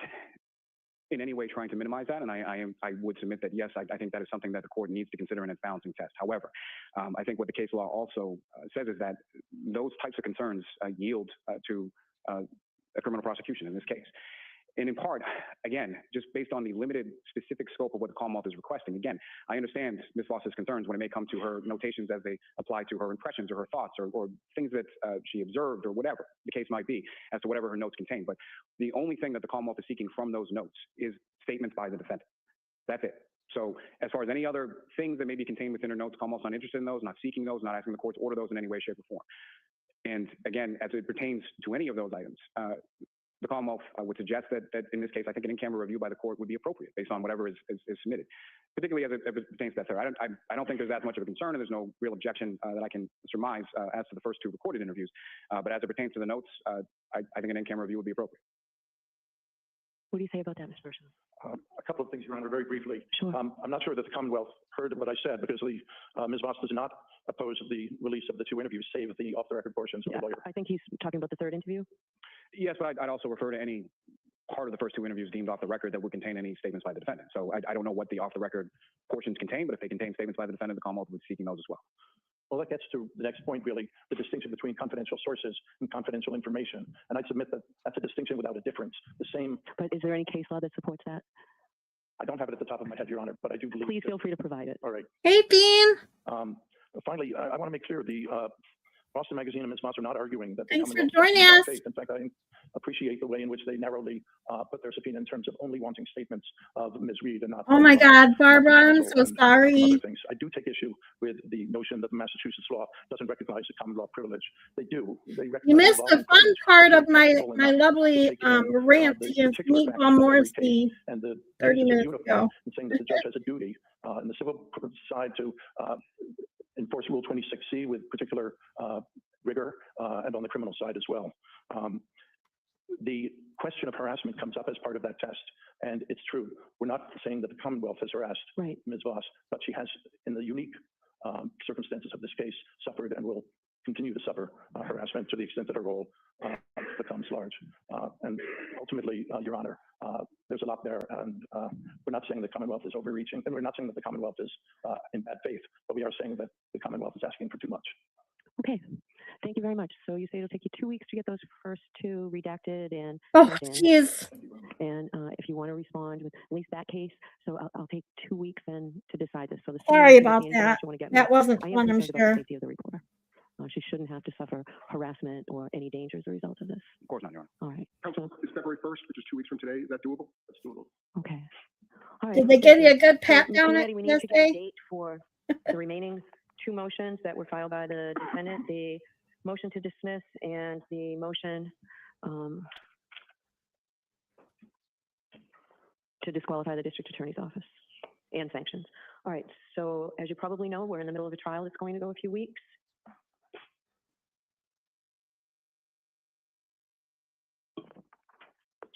in any way trying to minimize that, and I would submit that yes, I think that is something that the court needs to consider in its balancing test. However, I think what the case law also says is that those types of concerns yield to a criminal prosecution in this case. And in part, again, just based on the limited specific scope of what the Commonwealth is requesting, again, I understand Ms. Voss's concerns when it may come to her notations as they apply to her impressions or her thoughts or things that she observed or whatever the case might be as to whatever her notes contain. But the only thing that the Commonwealth is seeking from those notes is statements by the defendant. That's it. So as far as any other things that may be contained within her notes, the Commonwealth's not interested in those, not seeking those, not asking the court to order those in any way, shape, or form. And again, as it pertains to any of those items, the Commonwealth would suggest that in this case, I think an in-camera review by the court would be appropriate based on whatever is submitted, particularly as it pertains to that. I don't think there's that much of a concern, and there's no real objection that I can surmise as to the first 2 recorded interviews. But as it pertains to the notes, I think an in-camera review would be appropriate. What do you say about that, Mr. Burson? A couple of things, Your Honor, very briefly. Sure. I'm not sure that the Commonwealth heard what I said because Ms. Voss does not oppose the release of the 2 interviews, save the off-the-record portions of the lawyer. I think he's talking about the 3rd interview. Yes, but I'd also refer to any part of the first 2 interviews deemed off the record that would contain any statements by the defendant. So I don't know what the off-the-record portions contain, but if they contain statements by the defendant, the Commonwealth would be seeking those as well. Well, that gets to the next point, really, the distinction between confidential sources and confidential information. And I'd submit that that's a distinction without a difference. The same. But is there any case law that supports that? I don't have it at the top of my head, Your Honor, but I do believe. Please feel free to provide it. All right. Hey, Bean. Finally, I want to make clear the Boston Magazine and Ms. Voss are not arguing that. Thanks for joining us. In fact, I appreciate the way in which they narrowly put their subpoena in terms of only wanting statements of Ms. Reed and not. Oh my God, Barbara, I'm so sorry. Other things. I do take issue with the notion that Massachusetts law doesn't recognize the common law privilege. They do. You missed the fun part of my lovely rant against Meatball Morrissey 30 minutes ago. And saying that the judge has a duty in the civil side to enforce Rule 26C with particular rigor and on the criminal side as well. The question of harassment comes up as part of that test. And it's true. We're not saying that the Commonwealth has harassed Right. Ms. Voss, but she has, in the unique circumstances of this case, suffered and will continue to suffer harassment to the extent that her role becomes large. And ultimately, Your Honor, there's a lot there. And we're not saying the Commonwealth is overreaching, and we're not saying that the Commonwealth is in bad faith, but we are saying that the Commonwealth is asking for too much. Okay. Thank you very much. So you say it'll take you 2 weeks to get those first two redacted and Oh, sent in. jeez. And if you want to respond with at least that case, so I'll take 2 weeks then to decide this. So the Sorry sooner you get about the that. information you wanna get me, That wasn't I am fun, I'm concerned about the sure. safety of the reporter. She shouldn't have to suffer harassment or any danger as a result of this. Of course not, Your Honor. All right. Council, is February 1st, which is 2 weeks from today, is that doable? That's doable. Okay. All right. Did they thank give you a good So, pat Ms. down Leonetti, at we need to get a TSA? date for the remaining two motions that were filed by the defendant, the motion to dismiss and the motion to disqualify the district attorney's office and sanctions. All right, so as you probably know, we're in the middle of a trial that's going to go a few weeks.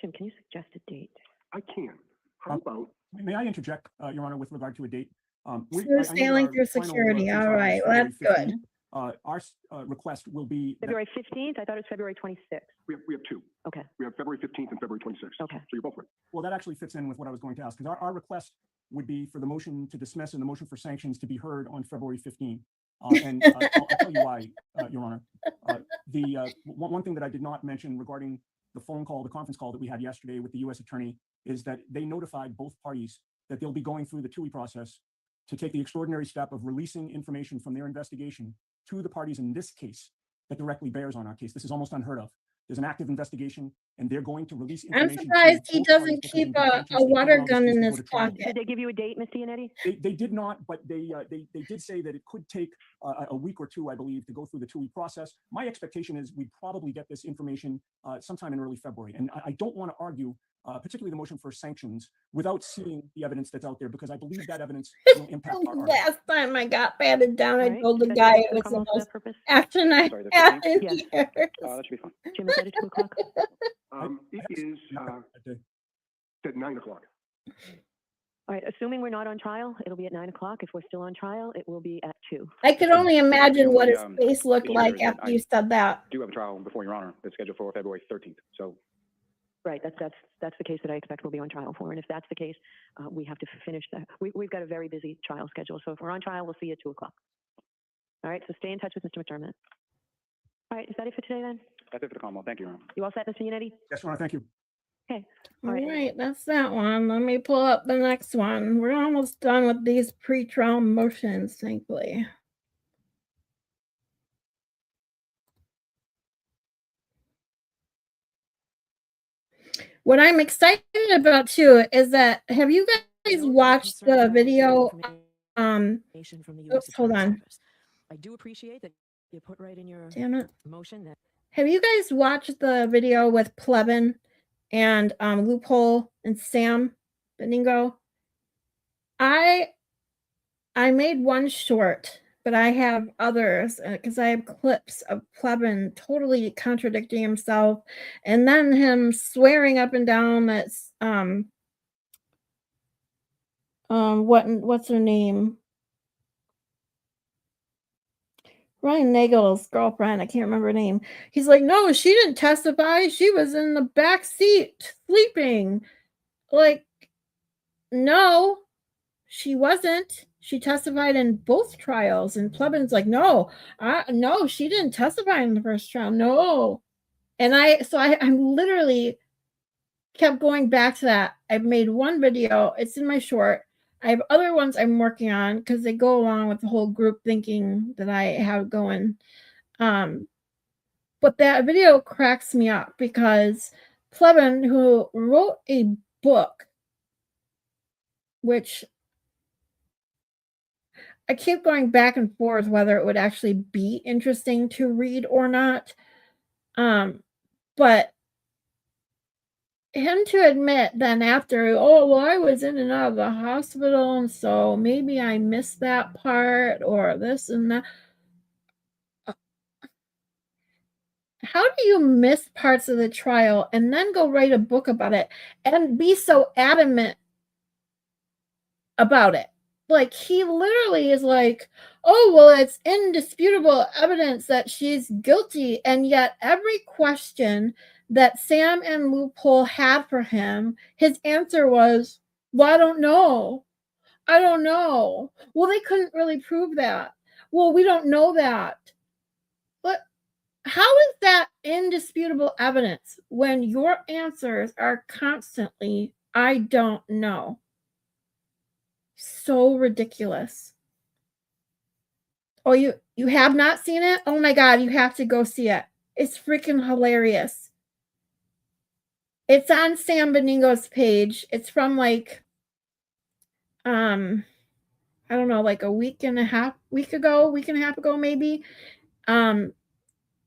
Jim, can you suggest a date? I can. How about, May I interject, Your Honor, with regard to a date? Smooth I know that sailing our through final, security. All pretrial is right, well, February that's good. 15. Our request will be that- February 15th? I thought it was February 26th. we have two. Okay, We have February 15th and February 26th. okay. So you're both right. well, that actually fits in with what I was going to ask, because our request would be for the motion to dismiss and the motion for sanctions to be heard on February 15. And I'll tell you why, Your Honor. One thing that I did not mention regarding the phone call, the conference call that we had yesterday with the U.S. Attorney is that they notified both parties that they'll be going through the TUI process to take the extraordinary step of releasing information from their investigation to the parties in this case that directly bears on our case. This is almost unheard of. There's an active investigation, and they're going to release I'm information. to surprised he both parties doesn't because keep in good a conscience, they can't water allow this gun case in to go his to trial. pocket. Did they give you a date, Ms. Giannetti? They did not, but they did say that it could take a week or two, I believe, to go through the TUI process. My expectation is we'd probably get this information sometime in early February. And I don't want to argue, particularly the motion for sanctions, without seeing the evidence that's out there, because I believe that evidence will impact our argument. Last time I got patted down, I All right, told the is that guy good it for was the Commonwealth for most that purpose? action I Sorry, the had 15th? in Yes. years. That should be fine. Jim, is that at 2 o'clock? It is at 9 o'clock. All right, assuming we're not on trial, it'll be at 9 o'clock. If we're still on trial, it will be at 2. I could only imagine what his only, face looked issue there like is that after you said that. Do have a trial before Your Honor. It's scheduled for February 13th. So Right, that's the case that I expect we'll be on trial for. And if that's the case, we have to finish that. We've got a very busy trial schedule. So if we're on trial, we'll see you at 2 o'clock. All right, so stay in touch with Mr. McDermott. All right, is that it for today then? that's it for the Commonwealth. Thank you, Your Honor. You all set, Mr. Yannetti? Yes, Your Honor, thank you. Okay. All All right. right, that's that one. Let me pull up the next one. We're almost done with these pre-trial motions, thankfully. What I'm excited about too is that have you guys watched the video? Oops, hold on. I do appreciate that you put right in your Damn it. motion that Have you guys watched the video with Plebin and Loophole and Sam Beningo? I made one short, but I have others because I have clips of Plebin totally contradicting himself, and then him swearing up and down that what's her name? Ryan Nagel's girlfriend, I can't remember her name. He's like, no, she didn't testify. She was in the back seat sleeping. Like, no, she wasn't. She testified in both trials. And Plebin's like, no, she didn't testify in the first trial. No. And I'm literally kept going back to that. I've made one video. It's in my short. I have other ones I'm working on because they go along with the whole group thinking that I have going. But that video cracks me up because Plebin, who wrote a book, which I keep going back and forth whether it would actually be interesting to read or not. But him to admit then after, oh, well, I was in and out of the hospital, and so maybe I missed that part or this and that. How do you miss parts of the trial and then go write a book about it and be so adamant about it? Like, he literally is like, oh, well, it's indisputable evidence that she's guilty. And yet, every question that Sam and Loophole had for him, his answer was, well, I don't know. I don't know. Well, they couldn't really prove that. Well, we don't know that. But how is that indisputable evidence when your answers are constantly, I don't know? So ridiculous. Oh, you have not seen it? Oh my God, you have to go see it. It's freaking hilarious. It's on Sam Beningo's page. It's from like, I don't know, like a week and a half ago, maybe.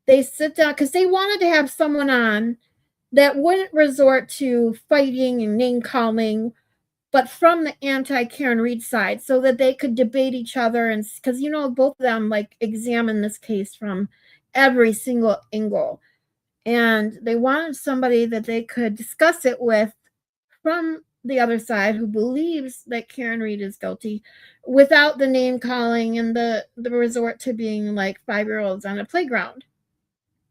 They sit down because they wanted to have someone on that wouldn't resort to fighting and name calling, but from the anti-Karen Read side, so that they could debate each other. And because, you know, both of them like examine this case from every single angle. And they wanted somebody that they could discuss it with from the other side who believes that Karen Read is guilty without the name calling and the resort to being like 5-year-olds on a playground.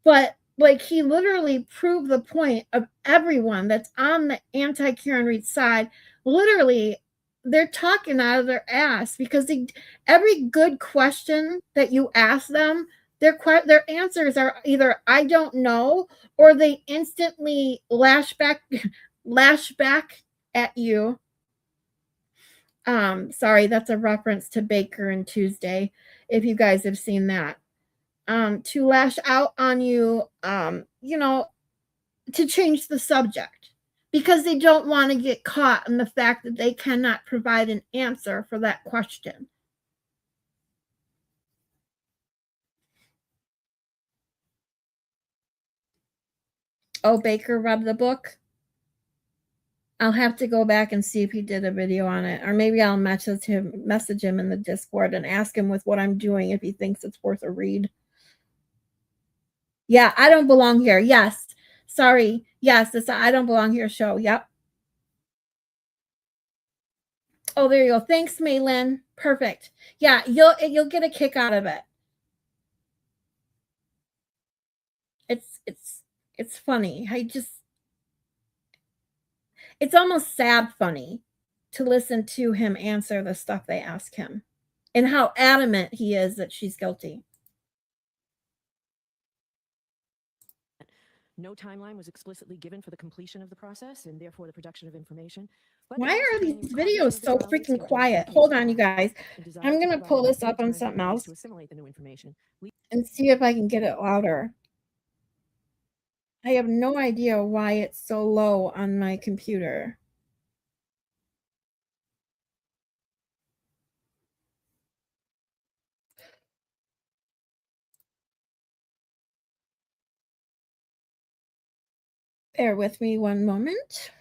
But like, he literally proved the point of everyone that's on the anti-Karen Read side. Literally, they're talking out of their ass because every good question that you ask them, their answers are either I don't know, or they instantly lash back at you. Sorry, that's a reference to Baker and Tuesday, if you guys have seen that. To lash out on you, you know, to change the subject because they don't want to get caught in the fact that they cannot provide an answer for that question. Oh, Baker read the book? I'll have to go back and see if he did a video on it, or maybe I'll message him in the Discord and ask him with what I'm doing if he thinks it's worth a read. Yeah, I Don't Belong Here. Yes. Sorry. Yes, it's a I Don't Belong Here show. Yep. Oh, there you go. Thanks, Maylin. Perfect. Yeah, you'll get a kick out of it. It's funny. It's almost sad funny to listen to him answer the stuff they ask him and how adamant he is that she's guilty. No timeline was explicitly given for the completion of the process and therefore the production of information. Why are these videos so freaking quiet? Hold on, you guys. I'm going to pull this up on something else and see if I can get it louder. I have no idea why it's so low on my computer. Bear with me one moment.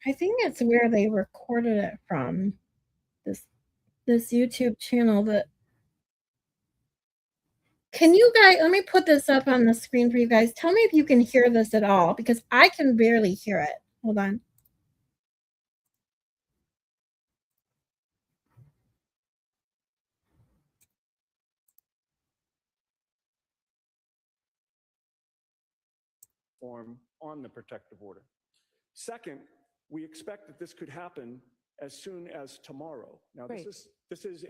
I think it's where they recorded it from. This YouTube channel that. Can you guys, let me put this up on the screen for you guys. Tell me if you can hear this at all, because I can barely hear it. Hold on. On the protective order. Second, we expect that this could happen as soon as tomorrow. Now, this is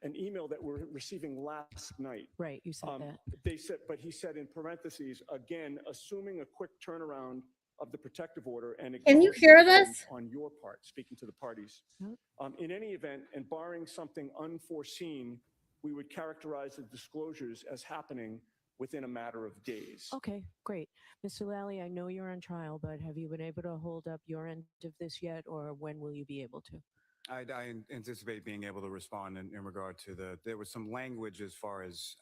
an email that we're receiving last night. Right, you said that. They said, but he said in parentheses, again, assuming a quick turnaround of the protective order and Can you acknowledging hear claims this? on your part, speaking to the parties. Yep. In any event, and barring something unforeseen, we would characterize the disclosures as happening within a matter of days. Okay, great. Mr. Lally, I know you're on trial, but have you been able to hold up your end of this yet, or when will you be able to? I anticipate being able to respond in regard to there was some language as far as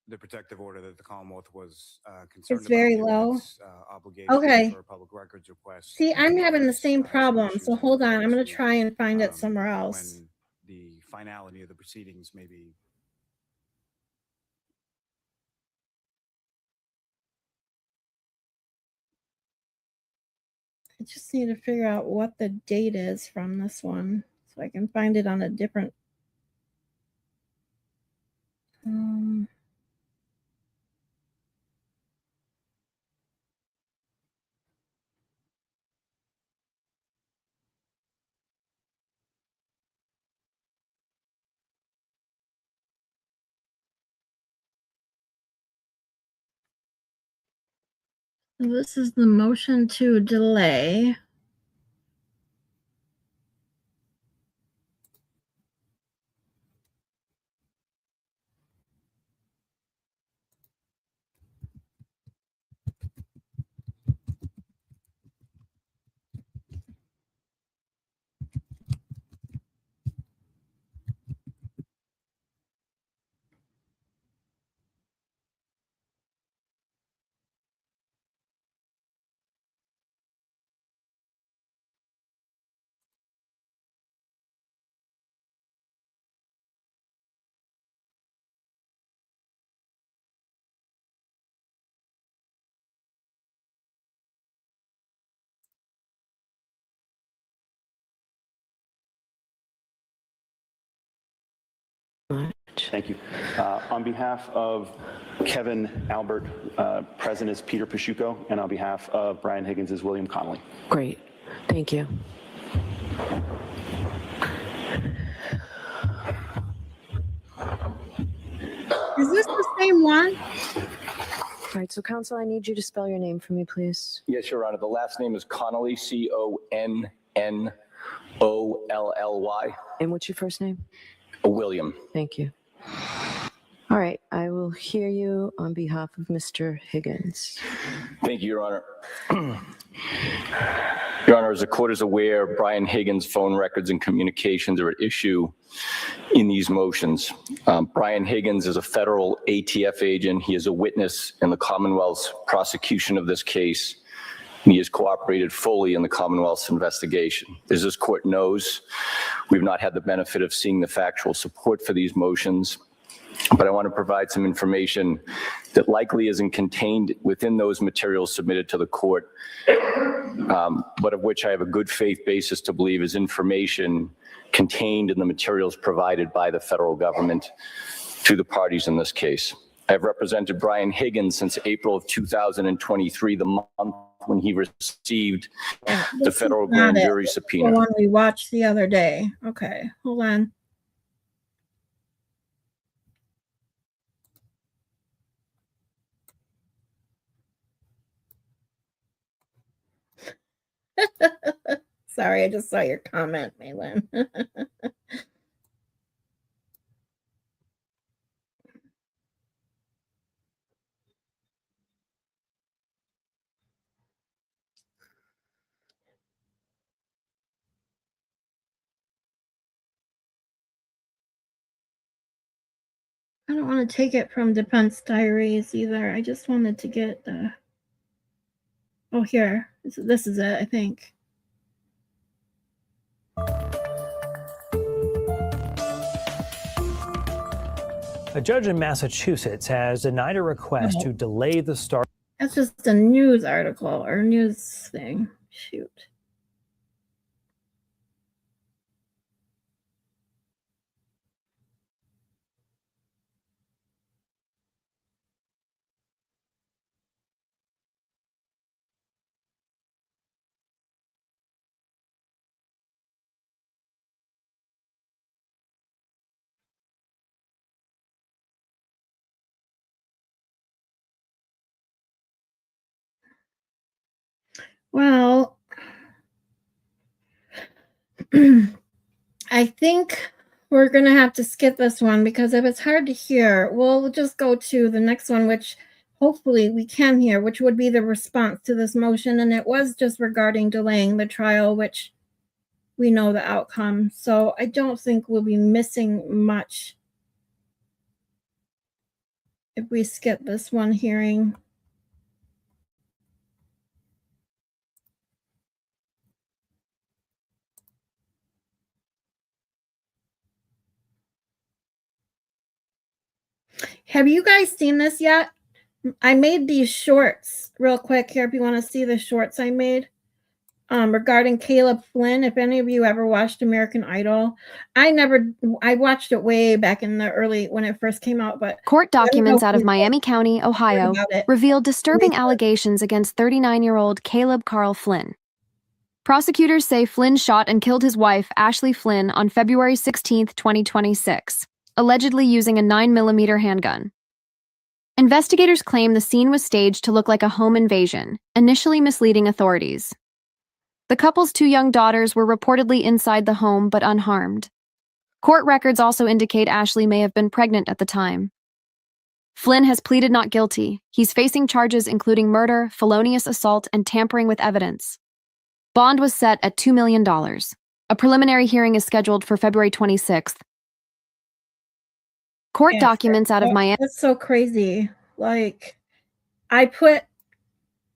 the protective order that the Commonwealth was concerned It's very about, low. given its obligations Okay. for public records requests. See, I'm as having well the as, same some problem. issues So in hold on. I'm regard going to try and find it somewhere else. when the finality of the proceedings may be. I just need to figure out what the date is from this one so I can find it on a different. This is the motion to delay. Thank you. On behalf of Kevin Albert, present is Peter Paschuko, and on behalf of Brian Higgins is William Connolly. Great, thank you. Is this the same one? All right, so counsel, I need you to spell your name for me, please. Yes, Your Honor. The last name is Connolly, Connolly. And what's your first name? William. Thank you. All right, I will hear you on behalf of Mr. Higgins. Thank you, Your Honor. Your Honor, as the court is aware, Brian Higgins' phone records and communications are at issue in these motions. Brian Higgins is a federal ATF agent. He is a witness in the Commonwealth's prosecution of this case, and he has cooperated fully in the Commonwealth's investigation. As this court knows, we've not had the benefit of seeing the factual support for these motions, but I want to provide some information that likely isn't contained within those materials submitted to the court, but of which I have a good faith basis to believe is information contained in the materials provided by the federal government to the parties in this case. I've represented Brian Higgins since April of 2023, the month when he received the federal grand jury subpoena. The one we watched the other day. Okay, hold on. Sorry, I just saw your comment, Malin. I don't want to take it from Defense Diaries either. I just wanted to get the. Oh, here. This is it, I think. A judge in Massachusetts has denied a request to delay the start. That's just a news article or news thing. Shoot. Well, I think we're going to have to skip this one because if it's hard to hear, we'll just go to the next one, which hopefully we can hear, which would be the response to this motion. And it was just regarding delaying the trial, which we know the outcome. So I don't think we'll be missing much if we skip this one hearing. Have you guys seen this yet? I made these shorts real quick here if you want to see the shorts I made regarding Caleb Flynn. If any of you ever watched American Idol, I watched it way back in the early when it first came out, but Court documents out of Miami County, Ohio, revealed disturbing allegations against 39-year-old Caleb Carl Flynn. Prosecutors say Flynn shot and killed his wife, Ashley Flynn, on February 16, 2026, allegedly using a 9mm handgun. Investigators claim the scene was staged to look like a home invasion, initially misleading authorities. The couple's 2 young daughters were reportedly inside the home but unharmed. Court records also indicate Ashley may have been pregnant at the time. Flynn has pleaded not guilty. He's facing charges including murder, felonious assault, and tampering with evidence. Bond was set at $2 million. A preliminary hearing is scheduled for February 26th. Court documents out of Miami. That's so crazy. Like, I put,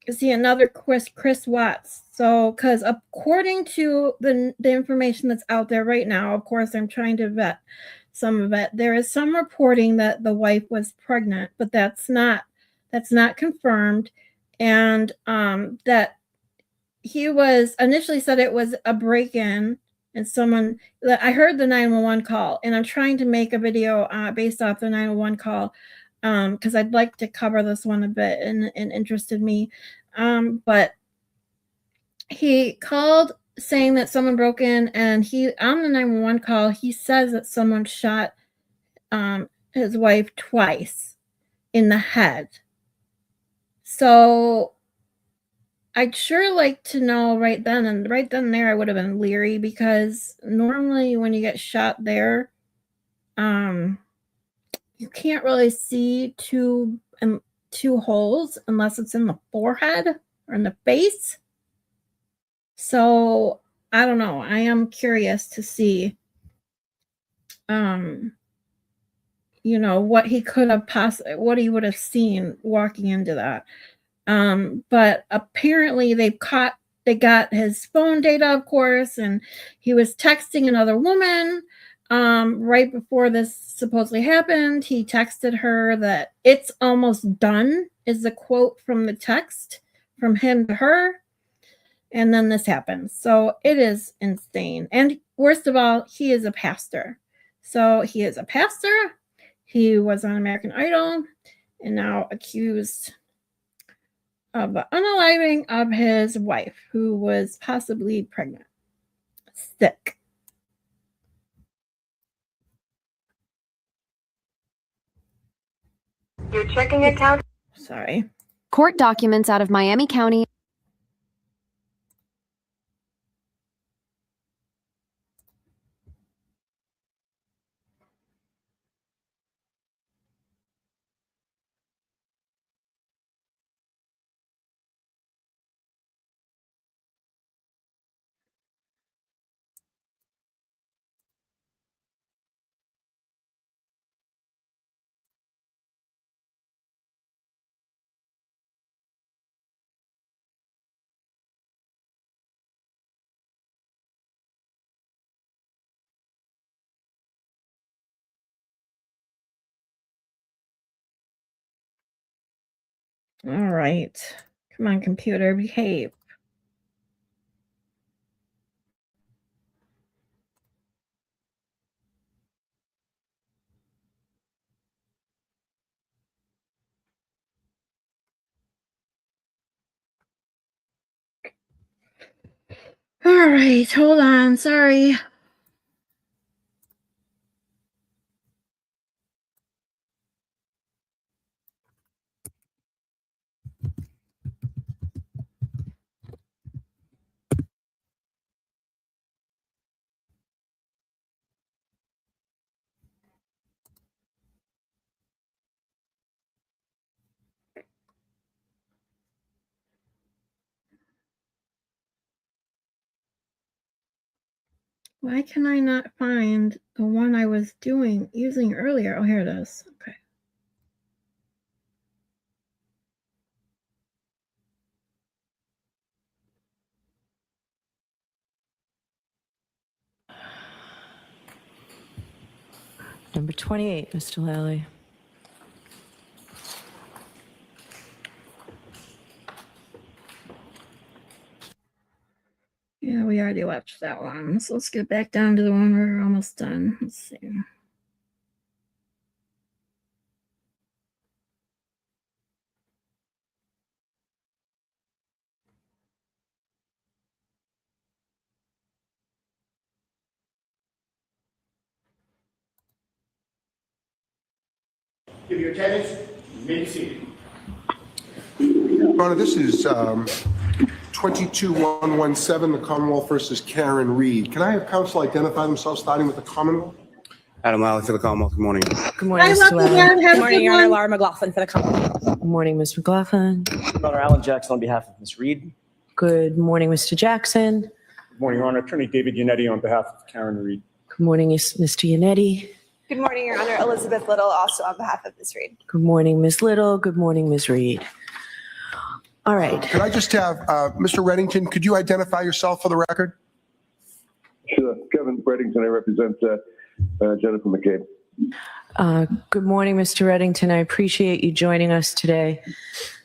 see, another Chris Watts. So, because according to the information that's out there right now, of course, I'm trying to vet some of it. There is some reporting that the wife was pregnant, but that's not confirmed, and that he was initially said it was a break-in. And someone, I heard the 911 call, and I'm trying to make a video based off the 911 call because I'd like to cover this one a bit and interested me. But he called saying that someone broke in, and he on the 911 call, he says that someone shot his wife twice in the head. So I'd sure like to know right then and there I would have been leery, because normally when you get shot there, you can't really see two holes unless it's in the forehead or in the face. So I don't know. I am curious to see, what he could have what he would have seen walking into that. But apparently they got his phone data, of course, and he was texting another woman right before this supposedly happened. He texted her that it's almost done, is the quote from the text from him to her. And then this happens. So it is insane. And worst of all, he is a pastor. So he is a pastor. He was on American Idol and now accused of unaliving of his wife, who was possibly pregnant. Sick. Your checking account. Sorry. Court documents out of Miami County. All right. Come on, computer, behave. All right, hold on. Sorry. Why can I not find the one I was using earlier? Oh, here it is. Okay. Number 28, Mr. Lally. Yeah, we already watched that one. So let's get back down to the one we're almost done. Let's see. Give your attendance, you may be seated. Your Honor, this is 22117, the Commonwealth versus Karen Reed. Can I have counsel identify themselves, starting with the Commonwealth? Adam Lally for the Commonwealth. Good morning. Good morning, I Mr. love you, Lally. man. Have Good a morning, good Your Honor. one. Laura McLaughlin for the Commonwealth. Good morning, Ms. McLaughlin. Honor, Alan Jackson on behalf of Ms. Reed. Good morning, Mr. Jackson. Good morning, Your Honor. Attorney David Yannetti on behalf of Karen Reed. Good morning, Mr. Yannetti. Good morning, Your Honor. Elizabeth Little, also on behalf of Ms. Reed. Good morning, Ms. Little. Good morning, Ms. Reed. All right. Could I just have, Mr. Reddington, could you identify yourself for the record? Sure. Kevin Reddington, I represent Jennifer McCabe. Good morning, Mr. Reddington. I appreciate you joining us today.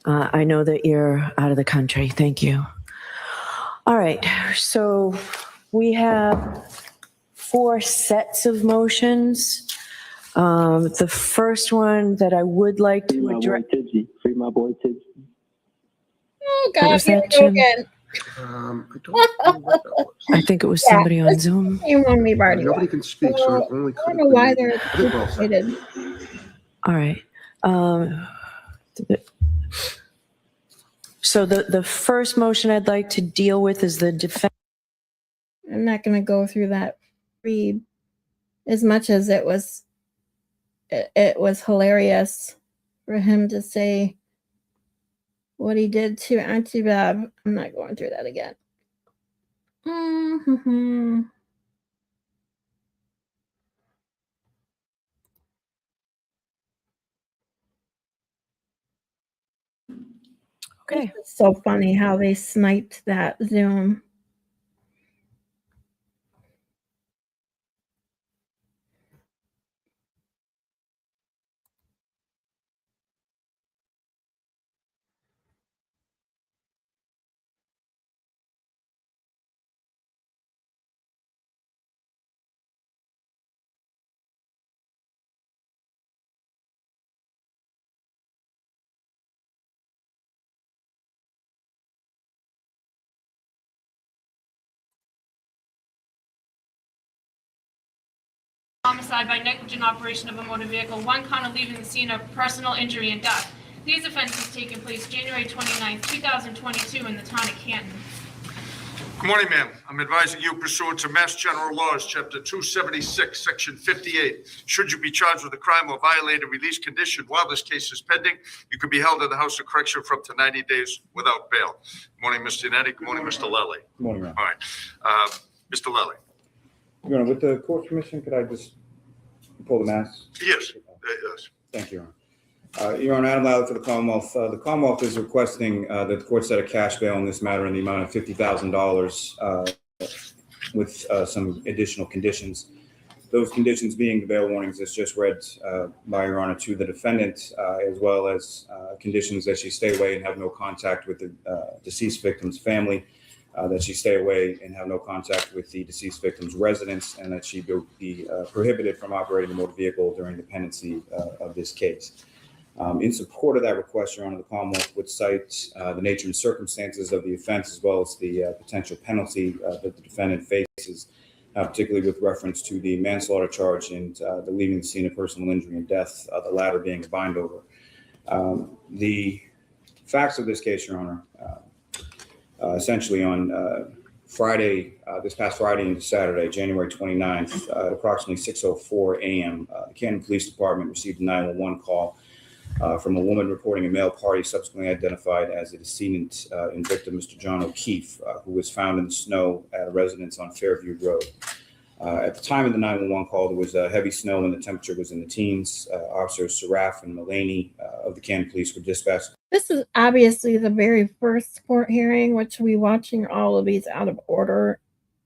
I know that you're out of the country. Thank you. All right. So we have 4 sets of motions. The first one that I would like to address. Free my boy Tidsy. Oh, What God. was Here that, we go Jim? again. I don't know what that was. I think it was Yeah, somebody on it's Zoom. the same one we've already Nobody watched. can speak, so it only I could don't have know why been. they're I think we're all set. duplicated. All right. So the first motion I'd like to deal with is the defense. I'm not going to go through that read as much as it was hilarious for him to say what he did to Auntie Bev. I'm not going through that again. Okay. It's so funny how they sniped that Zoom. Homicide by negligent operation of a motor vehicle, 1 count of leaving the scene of personal injury and death. These offenses taken place January 29, 2022 in the town of Canton. Good morning, ma'am. I'm advising you pursuant to Mass General Laws, Chapter 276, Section 58. Should you be charged with a crime or violate a release condition while this case is pending, you could be held in the House of Correction for up to 90 days without bail. Good morning, Mr. Yannetti. Good morning, Mr. Lally. Good morning, Your Honor. All right. Mr. Lally. Your Honor, with the court's permission, could I just pull the mask? Yes. Yes. Thank you, Your Honor. Your Honor, Adam Lally for the Commonwealth. The Commonwealth is requesting that the court set a cash bail in this matter in the amount of $50,000 with some additional conditions. Those conditions being the bail warnings as just read by Your Honor to the defendant, as well as conditions that she stay away and have no contact with the deceased victim's family, that she stay away and have no contact with the deceased victim's residence, and that she be prohibited from operating a motor vehicle during the pendency of this case. In support of that request, Your Honor, the Commonwealth would cite the nature and circumstances of the offense, as well as the potential penalty that the defendant faces, particularly with reference to the manslaughter charge and the leaving the scene of personal injury and death, the latter being a bind over. The facts of this case, Your Honor, essentially on Friday, this past Friday into Saturday, January 29th, at approximately 6:04 a.m., the Canton Police Department received a 911 call from a woman reporting a male party subsequently identified as a decedent and victim, Mr. John O'Keefe, who was found in the snow at a residence on Fairview Road. At the time of the 911 call, there was heavy snow and the temperature was in the teens. Officers Saraf and Mullaney of the Canton Police were dispatched. This is obviously the very first court hearing, which we watching all of these out of order,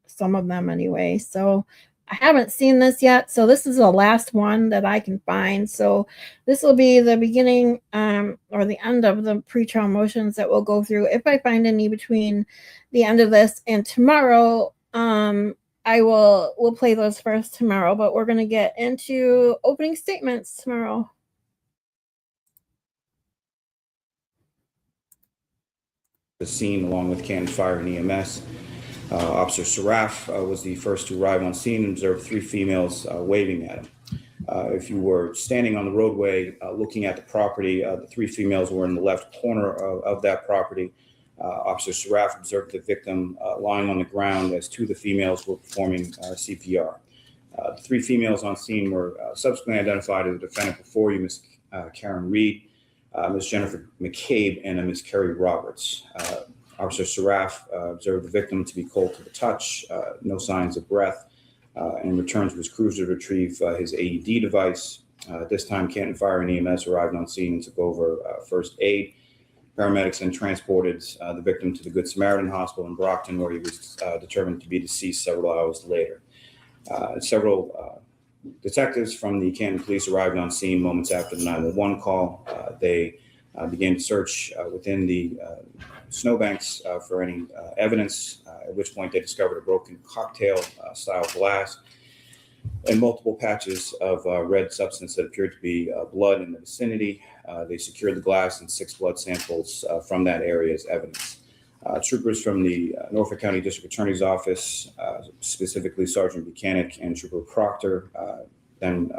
some of them anyway. So I haven't seen this yet. So this is the last one that I can find. So this will be the beginning or the end of the pretrial motions that we'll go through. If I find any between the end of this and tomorrow, we'll play those first tomorrow, but we're going to get into opening statements tomorrow. The scene along with Canton Fire and EMS. Officer Saraf was the first to arrive on scene and observed 3 females waving at him. If you were standing on the roadway looking at the property, the 3 females were in the left corner of that property. Officer Saraf observed the victim lying on the ground as 2 of the females were performing CPR. The 3 females on scene were subsequently identified as the defendant before you, Ms. Karen Reed, Ms. Jennifer McCabe, and Ms. Kerry Roberts. Officer Saraf observed the victim to be cold to the touch, no signs of breath, and returned to his cruiser to retrieve his AED device. At this time, Canton Fire and EMS arrived on scene and took over first aid. Paramedics then transported the victim to the Good Samaritan Hospital in Brockton, where he was determined to be deceased several hours later. Several detectives from the Canton Police arrived on scene moments after the 911 call. They began to search within the snowbanks for any evidence, at which point they discovered a broken cocktail-style glass and multiple patches of red substance that appeared to be blood in the vicinity. They secured the glass and 6 blood samples from that area as evidence. Troopers from the Norfolk County District Attorney's Office, specifically Sergeant Buchanan and Trooper Proctor, then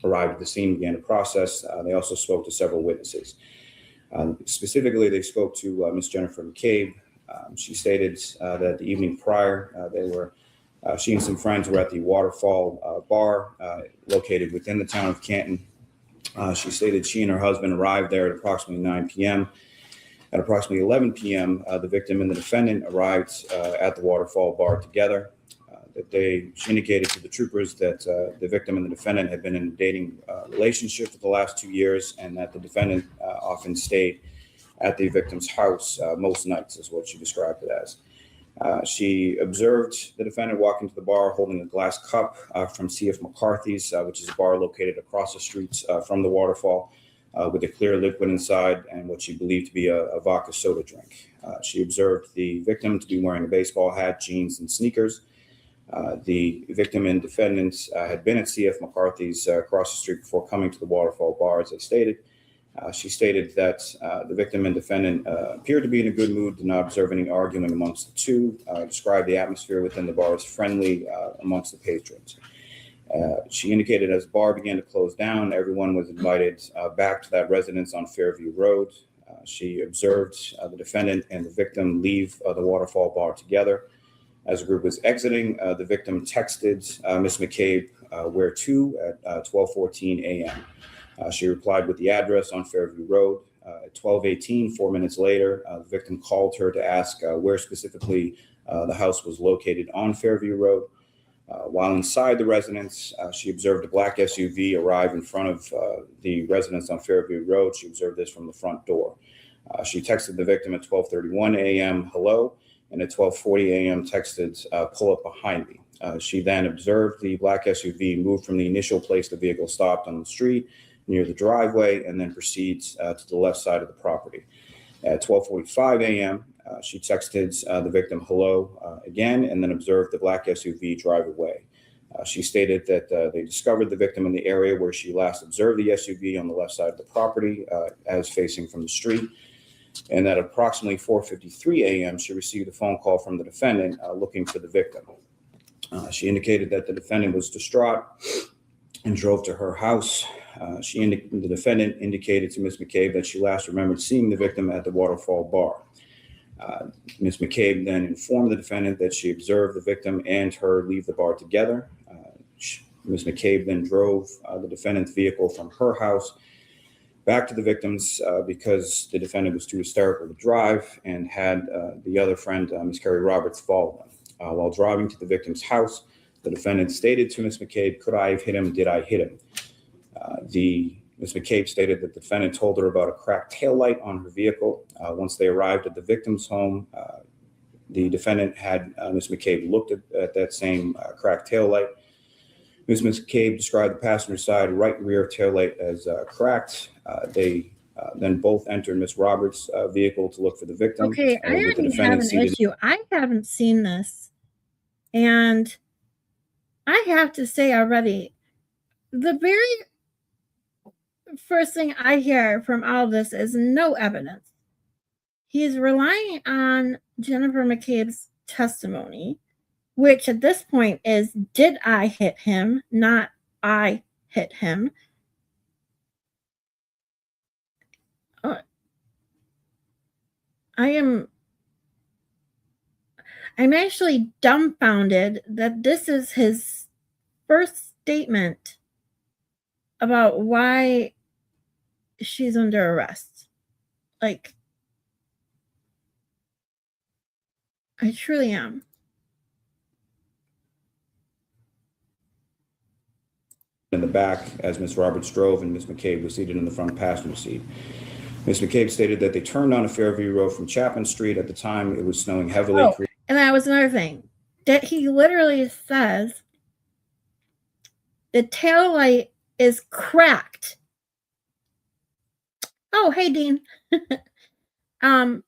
arrived at the scene and began the process. They also spoke to several witnesses. Specifically, they spoke to Ms. Jennifer McCabe. She stated that the evening prior, she and some friends were at the Waterfall Bar located within the town of Canton. She stated she and her husband arrived there at approximately 9 p.m. At approximately 11 p.m., the victim and the defendant arrived at the Waterfall Bar together. She indicated to the troopers that the victim and the defendant had been in a dating relationship for the last 2 years, and that the defendant often stayed at the victim's house most nights, is what she described it as. She observed the defendant walk into the bar holding a glass cup from C.F. McCarthy's, which is a bar located across the streets from the waterfall, with a clear liquid inside and what she believed to be a vodka soda drink. She observed the victim to be wearing a baseball hat, jeans, and sneakers. The victim and defendant had been at C.F. McCarthy's across the street before coming to the Waterfall Bar, as they stated. She stated that the victim and defendant appeared to be in a good mood, did not observe any argument amongst the two, described the atmosphere within the bar as friendly amongst the patrons. She indicated as the bar began to close down, everyone was invited back to that residence on Fairview Road. She observed the defendant and the victim leave the Waterfall Bar together. As the group was exiting, the victim texted Ms. McCabe, where to, at 12:14 a.m. She replied with the address on Fairview Road. At 12:18, 4 minutes later, the victim called her to ask where specifically the house was located on Fairview Road. While inside the residence, she observed a black SUV arrive in front of the residence on Fairview Road. She observed this from the front door. She texted the victim at 12:31 a.m., hello, and at 12:40 a.m. texted, pull up behind me. She then observed the black SUV move from the initial place the vehicle stopped on the street near the driveway and then proceeds to the left side of the property. At 12:45 a.m., she texted the victim hello again and then observed the black SUV drive away. She stated that they discovered the victim in the area where she last observed the SUV on the left side of the property as facing from the street. And at approximately 4:53 a.m., she received a phone call from the defendant looking for the victim. She indicated that the defendant was distraught and drove to her house. The defendant indicated to Ms. McCabe that she last remembered seeing the victim at the Waterfall Bar. Ms. McCabe then informed the defendant that she observed the victim and her leave the bar together. Ms. McCabe then drove the defendant's vehicle from her house back to the victim's because the defendant was too hysterical to drive and had the other friend, Ms. Kerry Roberts, follow them. While driving to the victim's house, The defendant stated to Ms. McCabe, "Could I have hit him? Did I hit him?" Ms. McCabe stated that the defendant told her about a cracked taillight on her vehicle. Once they arrived at the victim's home, the defendant had Ms. McCabe looked at that same cracked taillight. Ms. McCabe described the passenger side right rear taillight as cracked. They then both entered Ms. Roberts' vehicle to look for the victim. Okay, I already have an issue. I haven't seen this. And I have to say already, the very first thing I hear from all of this is no evidence. He's relying on Jennifer McCabe's testimony, which at this point is, did I hit him, not I hit him. I'm actually dumbfounded that this is his first statement about why she's under arrest. Like, I truly am. In the back as Ms. Roberts drove and Ms. McCabe was seated in the front passenger seat. Ms. McCabe stated that they turned onto Fairview Road from Chapman Street. At the time, it was snowing heavily. Oh, and that was another thing. That he literally says the taillight is cracked. Oh, hey, Dean. I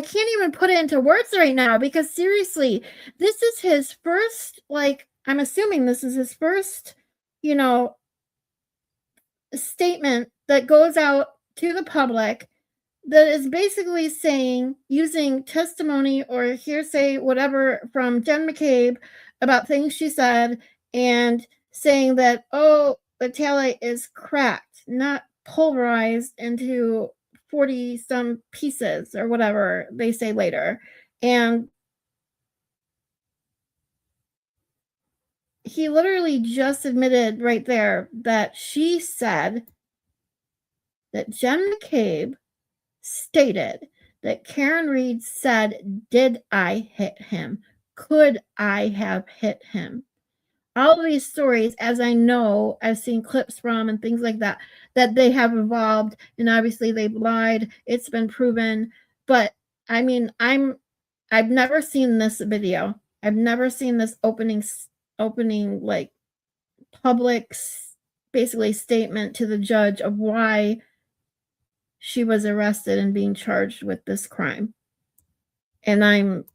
can't even put it into words right now because seriously, this is his first, like, I'm assuming this is his first, you know, statement that goes out to the public that is basically saying, using testimony or hearsay, whatever, from Jen McCabe about things she said and saying that, oh, the taillight is cracked, not pulverized into 40 some pieces or whatever they say later. And he literally just admitted right there that she said that Jen McCabe stated that Karen Reed said, did I hit him? Could I have hit him? All of these stories, as I know, I've seen clips from and things like that, that they have evolved, and obviously they've lied. It's been proven. But I mean, I've never seen this video. I've never seen this opening like public basically statement to the judge of why she was arrested and being charged with this crime. And I'm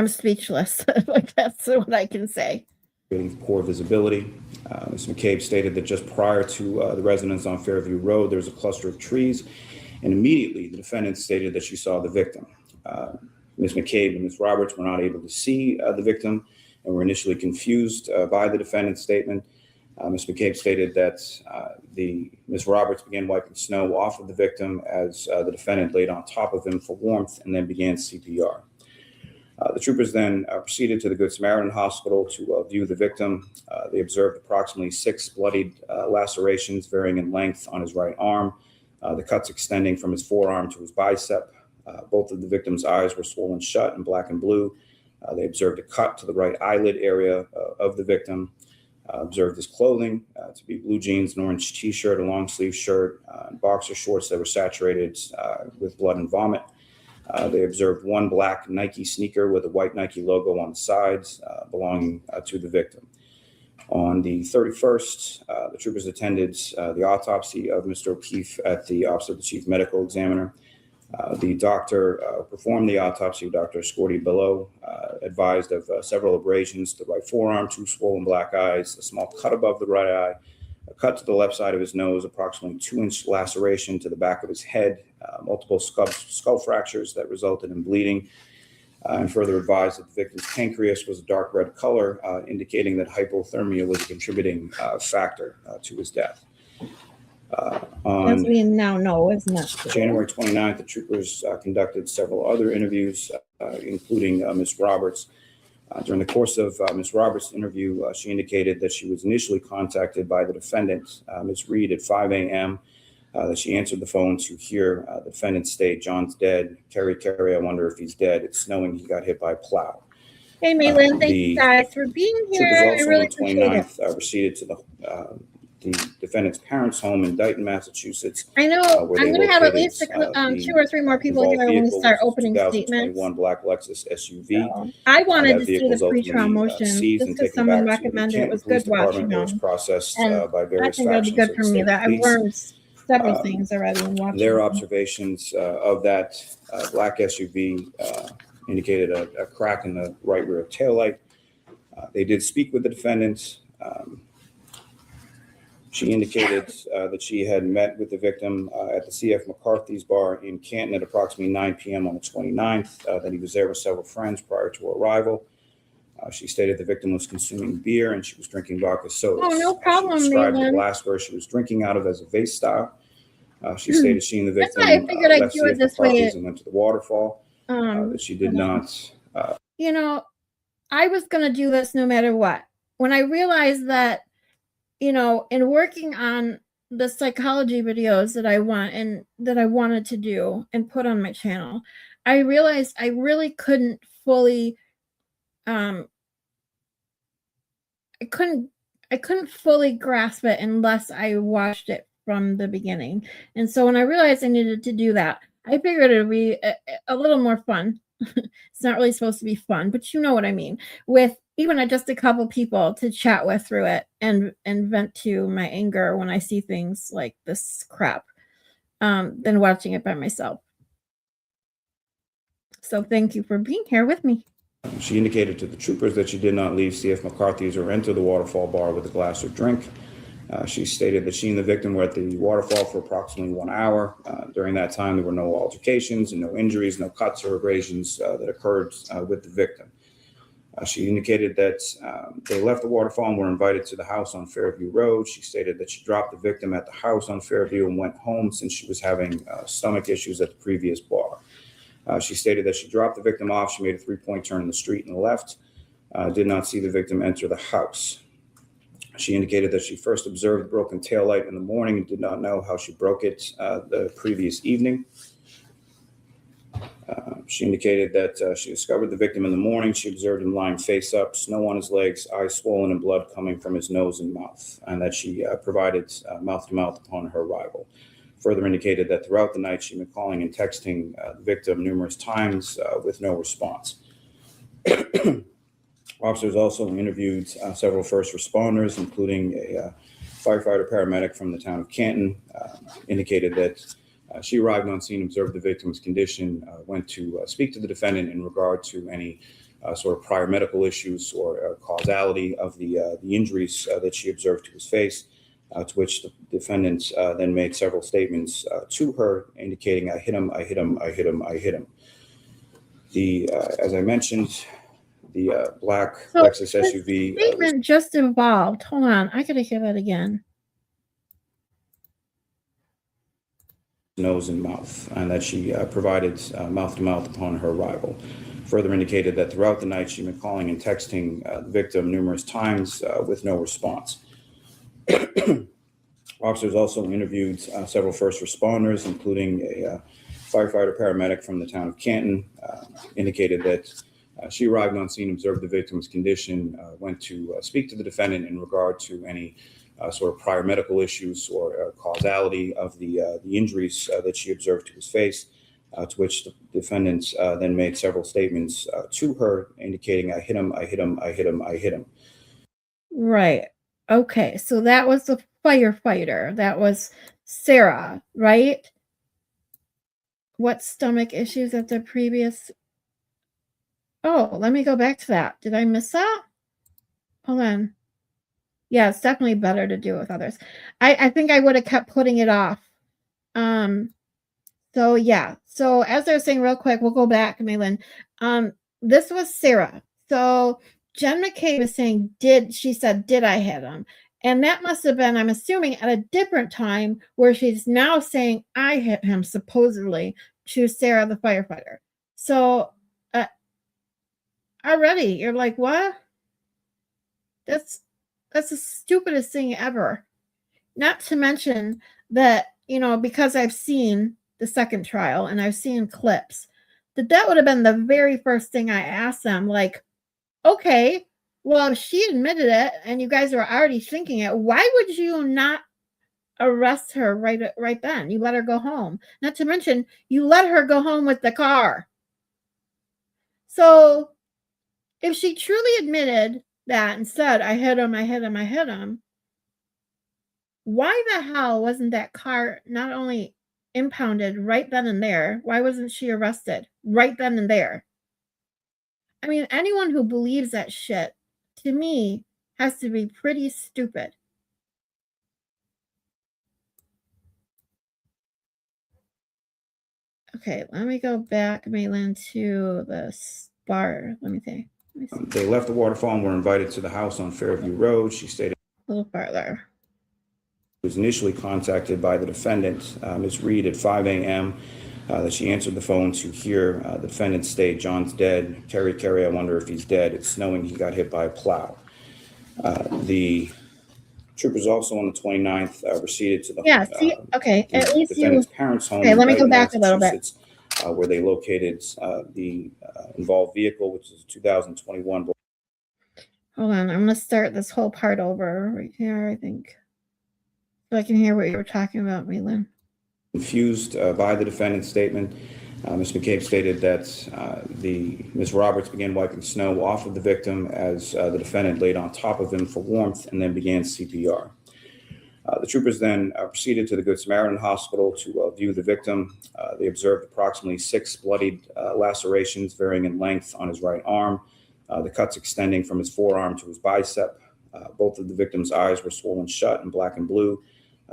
speechless. Like, that's what I can say. Poor visibility. Ms. McCabe stated that just prior to the residence on Fairview Road, there was a cluster of trees, and immediately the defendant stated that she saw the victim. Ms. McCabe and Ms. Roberts were not able to see the victim and were initially confused by the defendant's statement. Ms. McCabe stated that Ms. Roberts began wiping snow off of the victim as the defendant laid on top of him for warmth and then began CPR. The troopers then proceeded to the Good Samaritan Hospital to view the victim. They observed approximately 6 bloodied lacerations varying in length on his right arm, the cuts extending from his forearm to his bicep. Both of the victim's eyes were swollen shut and black and blue. They observed a cut to the right eyelid area of the victim, observed his clothing to be blue jeans, an orange t-shirt, a long sleeve shirt, and boxer shorts that were saturated with blood and vomit. They observed one black Nike sneaker with a white Nike logo on the sides belonging to the victim. On the 31st, the troopers attended the autopsy of Mr. O'Keefe at the Office of the Chief Medical Examiner. The doctor performed the autopsy. Dr. Scorty below advised of several abrasions to the right forearm, 2 swollen black eyes, a small cut above the right eye, a cut to the left side of his nose, approximately 2-inch laceration to the back of his head, multiple skull fractures that resulted in bleeding, and further advised that the victim's pancreas was a dark red color, indicating that hypothermia was a contributing factor to his death. As we now know, is not true. January 29th, the troopers conducted several other interviews, including Ms. Roberts. During the course of Ms. Roberts' interview, she indicated that she was initially contacted by the defendant, Ms. Reed, at 5 a.m. that she answered the phone to hear the defendant state, "John's dead. Kerry, I wonder if he's dead. It's snowing. He got hit by a plow." Hey, Maylin, thank you guys for being Troopers here. I also really on the appreciate it. 29th proceeded to the defendant's parents' home in Dayton, Massachusetts. I know where I'm they going to have at located, least the 2 or 3 more people involved here when we vehicle, start which is opening 2021 statements. black Lexus SUV. So, I wanted That to see vehicle the was pre-trial ultimately, motion seized just and because taken someone back to the recommended it Canton was Police good watching Department, where it was them. processed And by I various think it'll be factions good of for the me state that I've police. learned several things already in watching Their them. observations of that black SUV indicated a crack in the right rear taillight. They did speak with the defendant. She indicated that she had met with the victim at the C.F. McCarthy's bar in Canton at approximately 9 p.m. on the 29th, that he was there with several friends prior to her arrival. She stated the victim was consuming beer and she was drinking vodka sodas. Oh, no problem, She described the Maylin. glassware she was drinking out of as a vase style. She stated she and the That's victim why I figured I'd left do it C.F. this way. McCarthy's and went to the waterfall. That she did hold on. not. You know, I was going to do this no matter what. When I realized that, you know, in working on the psychology videos that I want and that I wanted to do and put on my channel, I realized I really couldn't fully, I couldn't fully grasp it unless I watched it from the beginning. And so when I realized I needed to do that, I figured it would be a little more fun. It's not really supposed to be fun, but you know what I mean. With even just a couple people to chat with through it and vent to my anger when I see things like this crap, than watching it by myself. So thank you for being here with me. She indicated to the troopers that she did not leave C.F. McCarthy's or enter the waterfall bar with a glass or drink. She stated that she and the victim were at the waterfall for approximately 1 hour. During that time, there were no altercations and no injuries, no cuts or abrasions that occurred with the victim. She indicated that they left the waterfall and were invited to the house on Fairview Road. She stated that she dropped the victim at the house on Fairview and went home since she was having stomach issues at the previous bar. She stated that she dropped the victim off. She made a 3-point turn in the street and left. Did not see the victim enter the house. She indicated that she first observed the broken taillight in the morning and did not know how she broke it the previous evening. She indicated that she discovered the victim in the morning. She observed him lying face up, snow on his legs, eyes swollen, and blood coming from his nose and mouth, and that she provided mouth-to-mouth upon her arrival. Further indicated that throughout the night she'd been calling and texting the victim numerous times with no response. Officers also interviewed several first responders, including a firefighter paramedic from the town of Canton. Indicated that she arrived on scene, observed the victim's condition, went to speak to the defendant in regard to any sort of prior medical issues or causality of the injuries that she observed to his face, to which the defendant then made several statements to her, indicating, "I hit him, I hit him, I hit him, I hit him." As I mentioned, the black Lexus SUV. The statement just evolved. Hold on, I gotta hear that again. Nose and mouth, and that she provided mouth-to-mouth upon her arrival. Further indicated that throughout the night she'd been calling and texting the victim numerous times with no response. Officers also interviewed several first responders, including a firefighter paramedic from the town of Canton. Indicated that she arrived on scene, observed the victim's condition, went to speak to the defendant in regard to any sort of prior medical issues or causality of the injuries that she observed to his face, to which the defendant then made several statements to her, indicating, "I hit him, I hit him, I hit him, I hit him." Right. Okay, so that was the firefighter. That was Sarah, right? What stomach issues at the previous? Oh, let me go back to that. Did I miss that? Hold on. Yeah, it's definitely better to do it with others. I think I would have kept putting it off. So yeah. So as I was saying real quick, we'll go back, Maylin. This was Sarah. So Jen McCabe was saying, she said, did I hit him? And that must have been, I'm assuming, at a different time where she's now saying I hit him, supposedly, to Sarah, the firefighter. So already you're like, what? That's the stupidest thing ever. Not to mention that because I've seen the second trial and I've seen clips, that would have been the very first thing I asked them. Like, okay, well, if she admitted it and you guys are already thinking it, why would you not arrest her right then? You let her go home. Not to mention, you let her go home with the car. So if she truly admitted that and said, I hit him, why the hell wasn't that car not only impounded right then and there? Why wasn't she arrested right then and there? I mean, anyone who believes that shit, to me, has to be pretty stupid. Okay, let me go back, Maitland, to the bar. Let me see. They left the waterfall and were invited to the house on Fairview Road. She stated a little farther. Was initially contacted by the defendant, Ms. Reed, at 5 a.m. That she answered the phone to hear the defendant state, John's dead. Terry, I wonder if he's dead. It's snowing. He got hit by a plow. The troopers also on the 29th proceeded to the at least defendant's parents' home. Okay, let me go back a little bit. Where they located the involved vehicle, which is a 2021. Hold on, I'm going to start this whole part over right here, I think. So I can hear what you were talking about, Maitland. Confused by the defendant's statement, Ms. McCabe stated that Ms. Roberts began wiping snow off of the victim as the defendant laid on top of him for warmth and then began CPR. The troopers then proceeded to the Good Samaritan Hospital to view the victim. They observed approximately 6 bloodied lacerations varying in length on his right arm, the cuts extending from his forearm to his bicep. Both of the victim's eyes were swollen shut and black and blue.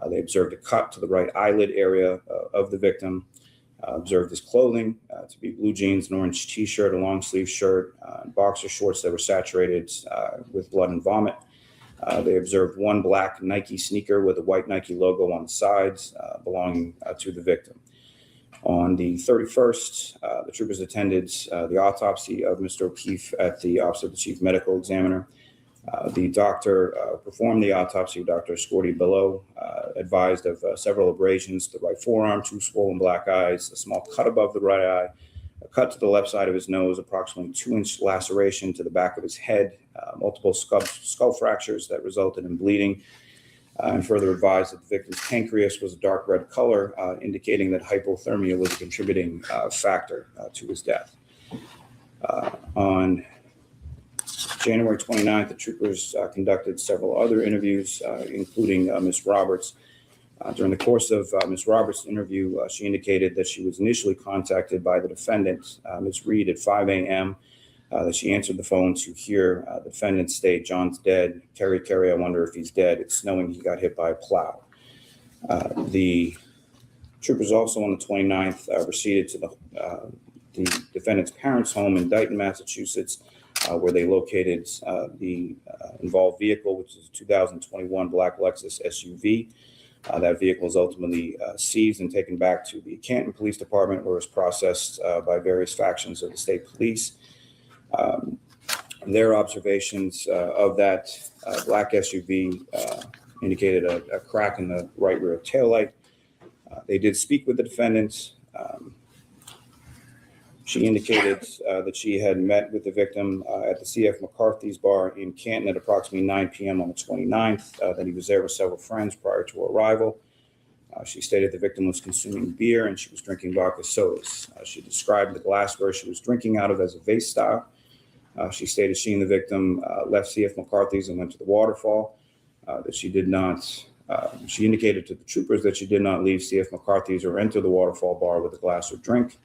They observed a cut to the right eyelid area of the victim, observed his clothing to be blue jeans, an orange t-shirt, a long sleeve shirt, and boxer shorts that were saturated with blood and vomit. They observed 1 black Nike sneaker with a white Nike logo on the sides belonging to the victim. On the 31st, the troopers attended the autopsy of Mr. O'Keefe at the Office of the Chief Medical Examiner. The doctor performed the autopsy. Dr. Scorti below advised of several abrasions to the right forearm, 2 swollen black eyes, a small cut above the right eye, a cut to the left side of his nose, approximately 2-inch laceration to the back of his head, multiple skull fractures that resulted in bleeding, and further advised that the victim's pancreas was a dark red color, indicating that hypothermia was a contributing factor to his death. On January 29th, the troopers conducted several other interviews, including Ms. Roberts. During the course of Ms. Roberts' interview, she indicated that she was initially contacted by the defendant, Ms. Reed, at 5 a.m., that she answered the phone to hear the defendant state, John's dead. Terry, I wonder if he's dead. It's snowing. He got hit by a plow. The troopers also on the 29th proceeded to the defendant's parents' home in Dighton, Massachusetts, where they located the involved vehicle, which is a 2021 black Lexus SUV. That vehicle was ultimately seized and taken back to the Canton Police Department, where it was processed by various factions of the state police. Their observations of that black SUV indicated a crack in the right rear taillight. They did speak with the defendant. She indicated that she had met with the victim at the C.F. McCarthy's bar in Canton at approximately 9 p.m. on the 29th, that he was there with several friends prior to arrival. She stated the victim was consuming beer and she was drinking vodka sodas. She described the glassware she was drinking out of as a vase style. She stated she and the victim left C.F. McCarthy's and went to the waterfall, that she did not. She indicated to the troopers that she did not leave C.F. McCarthy's or enter the waterfall bar with a glass or drink.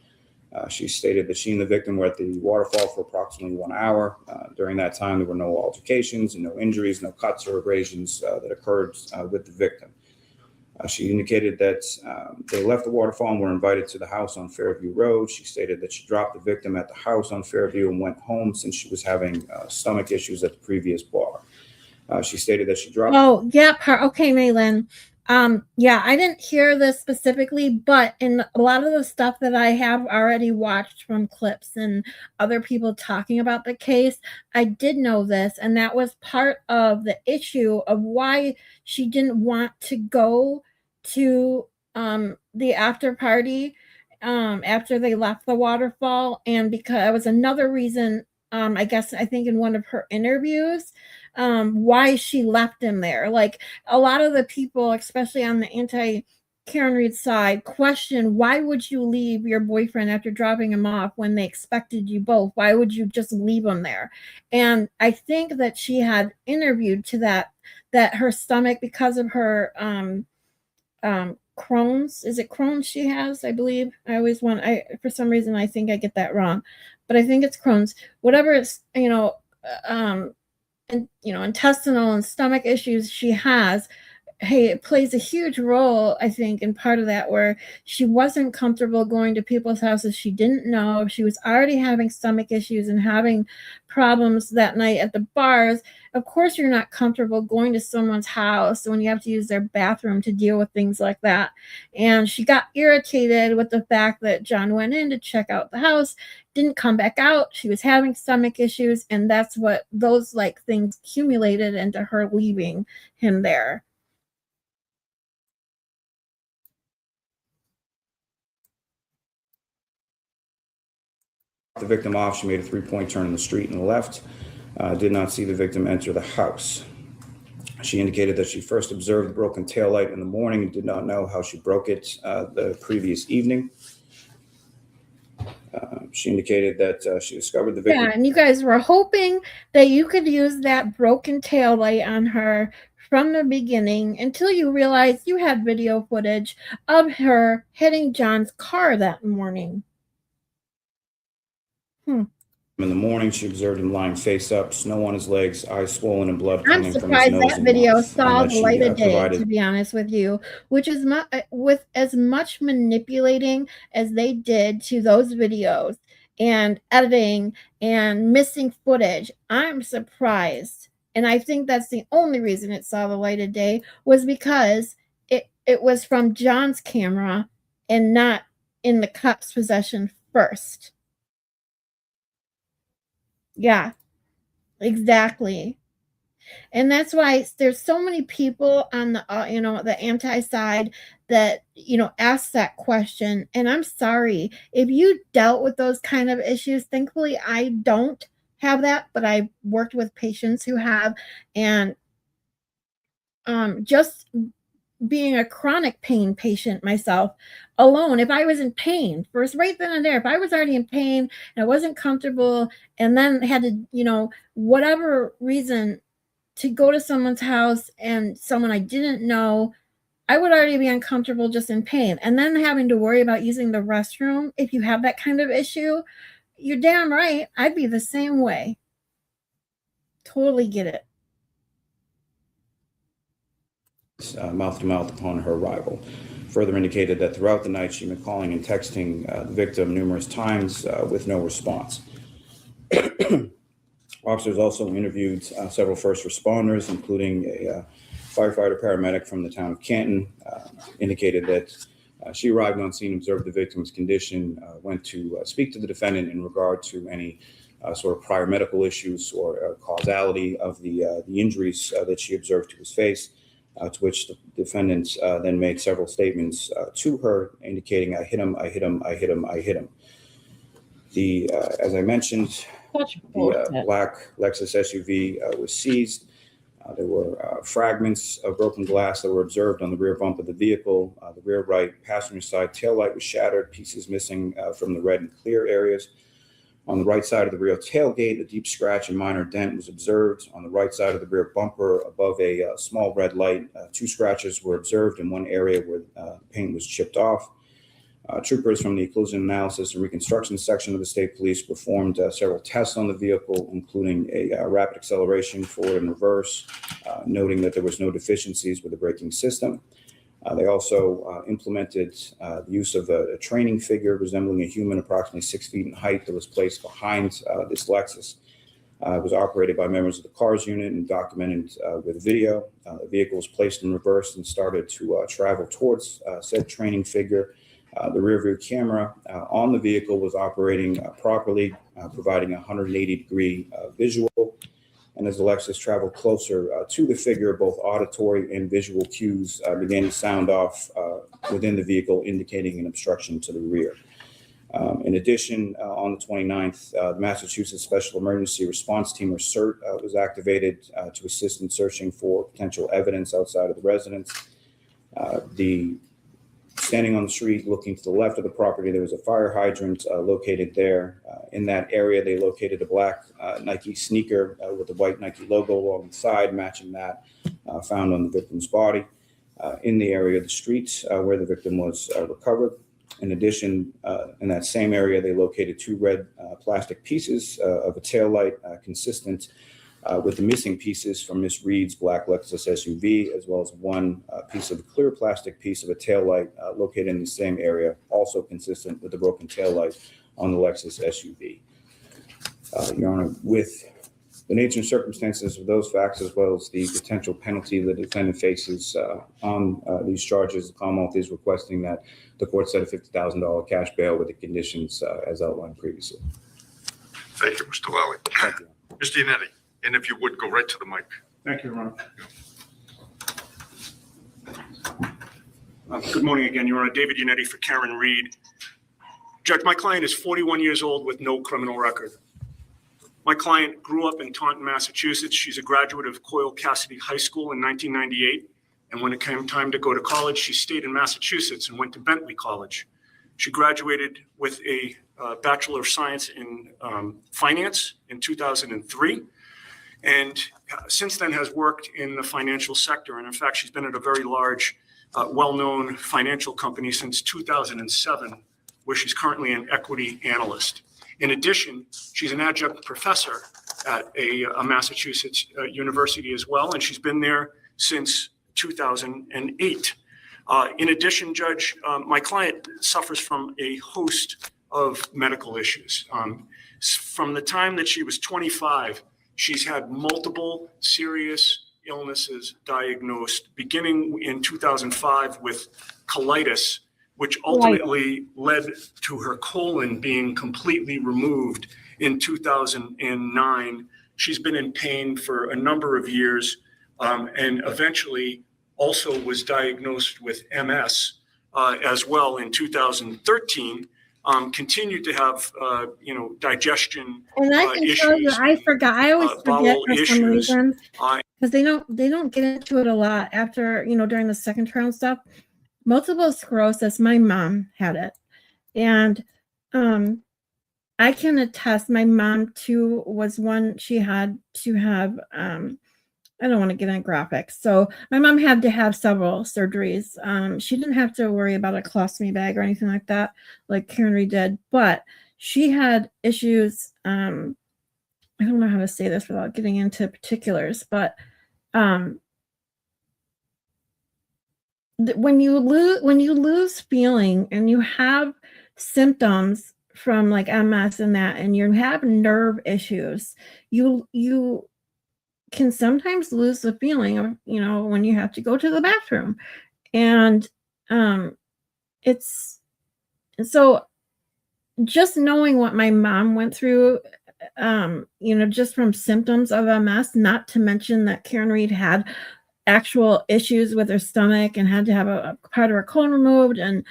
She stated that she and the victim were at the waterfall for approximately 1 hour. During that time, there were no altercations and no injuries, no cuts or abrasions that occurred with the victim. She indicated that they left the waterfall and were invited to the house on Fairview Road. She stated that she dropped the victim at the house on Fairview and went home since she was having stomach issues at the previous bar. She stated that she dropped. Oh, yeah. Okay, Maylin. Yeah, I didn't hear this specifically, but in a lot of the stuff that I have already watched from clips and other people talking about the case, I did know this, and that was part of the issue of why she didn't want to go to the after party after they left the waterfall, and because it was another reason, I think in one of her interviews, why she left him there. Like a lot of the people, especially on the anti-Karen Read side, question, why would you leave your boyfriend after dropping him off when they expected you both? Why would you just leave him there? And I think that she had interviewed to that her stomach, because of her Crohn's, is it Crohn's she has? I believe. For some reason I think I get that wrong, but I think it's Crohn's. Whatever it's, intestinal and stomach issues she has, it plays a huge role, I think, in part of that, where she wasn't comfortable going to people's houses she didn't know. She was already having stomach issues and having problems that night at the bars. Of course, you're not comfortable going to someone's house when you have to use their bathroom to deal with things like that. And she got irritated with the fact that John went in to check out the house, didn't come back out. She was having stomach issues, and that's what those things accumulated into her leaving him there. The victim off. She made a 3-point turn in the street and left. Did not see the victim enter the house. She indicated that she first observed the broken taillight in the morning and did not know how she broke it the previous evening. She indicated that she discovered the victim. Yeah, and you guys were hoping that you could use that broken taillight on her from the beginning until you realized you had video footage of her hitting John's car that morning. In the morning, she observed him lying face up, snow on his legs, eyes swollen, and blood I'm coming from his surprised nose that and video mouth, saw and that the light of day, provided to be honest with you, which is with as much manipulating as they did to those videos and editing and missing footage. I'm surprised. And I think that's the only reason it saw the light of day, was because it was from John's camera and not in the cop's possession first. Yeah, exactly. And that's why there's so many people on the the anti side that ask that question. And I'm sorry if you dealt with those kind of issues. Thankfully I don't have that, but I've worked with patients who have. And just being a chronic pain patient myself alone, if I was in pain first, right then and there, if I was already in pain and I wasn't comfortable and then had to, whatever reason, to go to someone's house and someone I didn't know, I would already be uncomfortable just in pain. And then having to worry about using the restroom, if you have that kind of issue, you're damn right, I'd be the same way. Totally get it. Mouth to mouth upon her arrival. Further indicated that throughout the night she'd been calling and texting the victim numerous times with no response. Officers also interviewed several first responders, including a firefighter paramedic from the town of Canton. Indicated that she arrived on scene, observed the victim's condition, went to speak to the defendant in regard to any sort of prior medical issues or causality of the injuries that she observed to his face. To which the defendant then made several statements to her, indicating, "I hit him, I hit him, I hit him, I hit him." As I mentioned, the black Lexus SUV was seized. There were fragments of broken glass that were observed on the rear bump of the vehicle. The rear right passenger side taillight was shattered, pieces missing from the red and clear areas. On the right side of the rear tailgate, a deep scratch and minor dent was observed. On the right side of the rear bumper, above a small red light, 2 scratches were observed in one area where paint was chipped off. Troopers from the Collision Analysis and Reconstruction section of the State Police performed several tests on the vehicle, including a rapid acceleration forward and reverse, noting that there was no deficiencies with the braking system. They also implemented the use of a training figure resembling a human approximately 6 feet in height that was placed behind this Lexus. It was operated by members of the CARS unit and documented with video. The vehicle was placed in reverse and started to travel towards said training figure. The rear view camera on the vehicle was operating properly, providing a 180-degree visual. And as the Lexus traveled closer to the figure, both auditory and visual cues began to sound off within the vehicle, indicating an obstruction to the rear. In addition, on the 29th, the Massachusetts Special Emergency Response Team, or CERT, was activated to assist in searching for potential evidence outside of the residence. Standing on the street, looking to the left of the property, there was a fire hydrant located there. In that area, they located a black Nike sneaker with the white Nike logo along the side, matching that found on the victim's body. In the area of the street where the victim was recovered. In addition, in that same area, they located two red plastic pieces of a taillight consistent with the missing pieces from Miss Reed's black Lexus SUV, as well as one piece of a clear plastic piece of a taillight located in the same area, also consistent with the broken taillight on the Lexus SUV. Your Honor, with the nature and circumstances of those facts, as well as the potential penalty the defendant faces on these charges, the Commonwealth is requesting that the court set a $50,000 cash bail with the conditions as outlined previously. Thank you, Mr. Lally. Thank you. Mr. Yannetti, and if you would, go right to the mic. Thank you, Your Honor. Good morning again, Your Honor. David Yannetti for Karen Reed. Judge, my client is 41 years old with no criminal record. My client grew up in Taunton, Massachusetts. She's a graduate of Coyle Cassidy High School in 1998. And when it came time to go to college, she stayed in Massachusetts and went to Bentley College. She graduated with a Bachelor of Science in Finance in 2003. And since then has worked in the financial sector. And in fact, she's been at a very large, well-known financial company since 2007, where she's currently an equity analyst. In addition, she's an adjunct professor at a Massachusetts university as well, and she's been there since 2008. In addition, Judge, my client suffers from a host of medical issues. From the time that she was 25, she's had multiple serious illnesses diagnosed, beginning in 2005 with colitis, which ultimately led to her colon being completely removed in 2009. She's been in pain for a number of years, and eventually also was diagnosed with MS as well in 2013. Continued to have, digestion And I can tell you, issues. I forgot. I always forget bowel for some issues. reason because they don't get into it a lot after during the second trial and stuff. Multiple sclerosis. My mom had it, and I can attest. My mom too was one. She had to have. I don't want to get into graphics. So my mom had to have several surgeries. She didn't have to worry about a colostomy bag or anything like that, like Karen Reed did, but she had issues. I don't know how to say this without getting into particulars, but when you lose feeling and you have symptoms from like MS and that, and you have nerve issues, you can sometimes lose the feeling of, when you have to go to the bathroom. And it's so just knowing what my mom went through, just from symptoms of MS, not to mention that Karen Reed had actual issues with her stomach and had to have a part of her colon removed and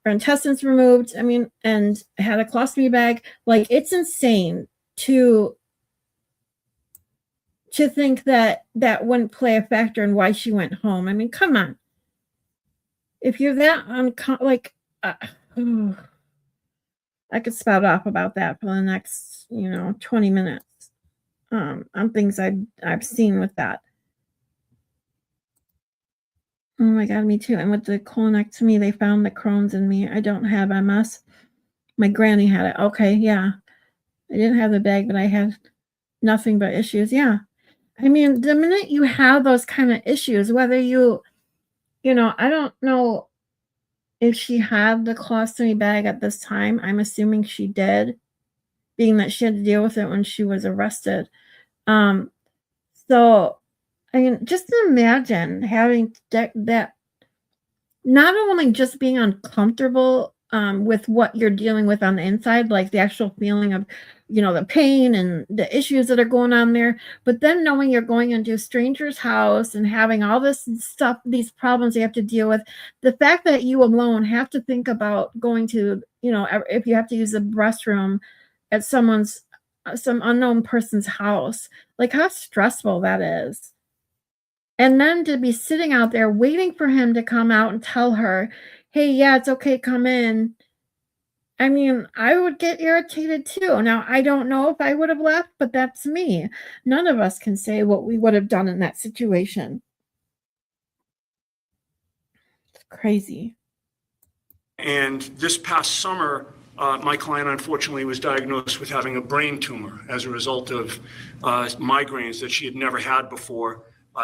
her intestines removed. And had a colostomy bag. Like, it's insane to think that wouldn't play a factor in why she went home. Come on. If you're that I could spout off about that for the next, 20 minutes on things I've seen with that. Oh my God, me too. And with the colonectomy, they found the Crohn's in me. I don't have MS. My granny had it. Okay, yeah. I didn't have the bag, but I had nothing but issues. Yeah. The minute you have those kind of issues, whether I don't know if she had the colostomy bag at this time. I'm assuming she did, being that she had to deal with it when she was arrested. So just imagine having that, not only just being uncomfortable with what you're dealing with on the inside, like the actual feeling of, you know, the pain and the issues that are going on there. But then knowing you're going into a stranger's house and having all this stuff, these problems you have to deal with, the fact that you alone have to think about going to, you know, if you have to use the restroom at some unknown person's house, like how stressful that is. And then to be sitting out there waiting for him to come out and tell her, hey, yeah, it's okay, come in. I mean, I would get irritated too. Now, I don't know if I would have left, but that's me. None of us can say what we would have done in that situation. It's crazy. And this past summer, my client unfortunately was diagnosed with having a brain tumor as a result of migraines that she had never had before.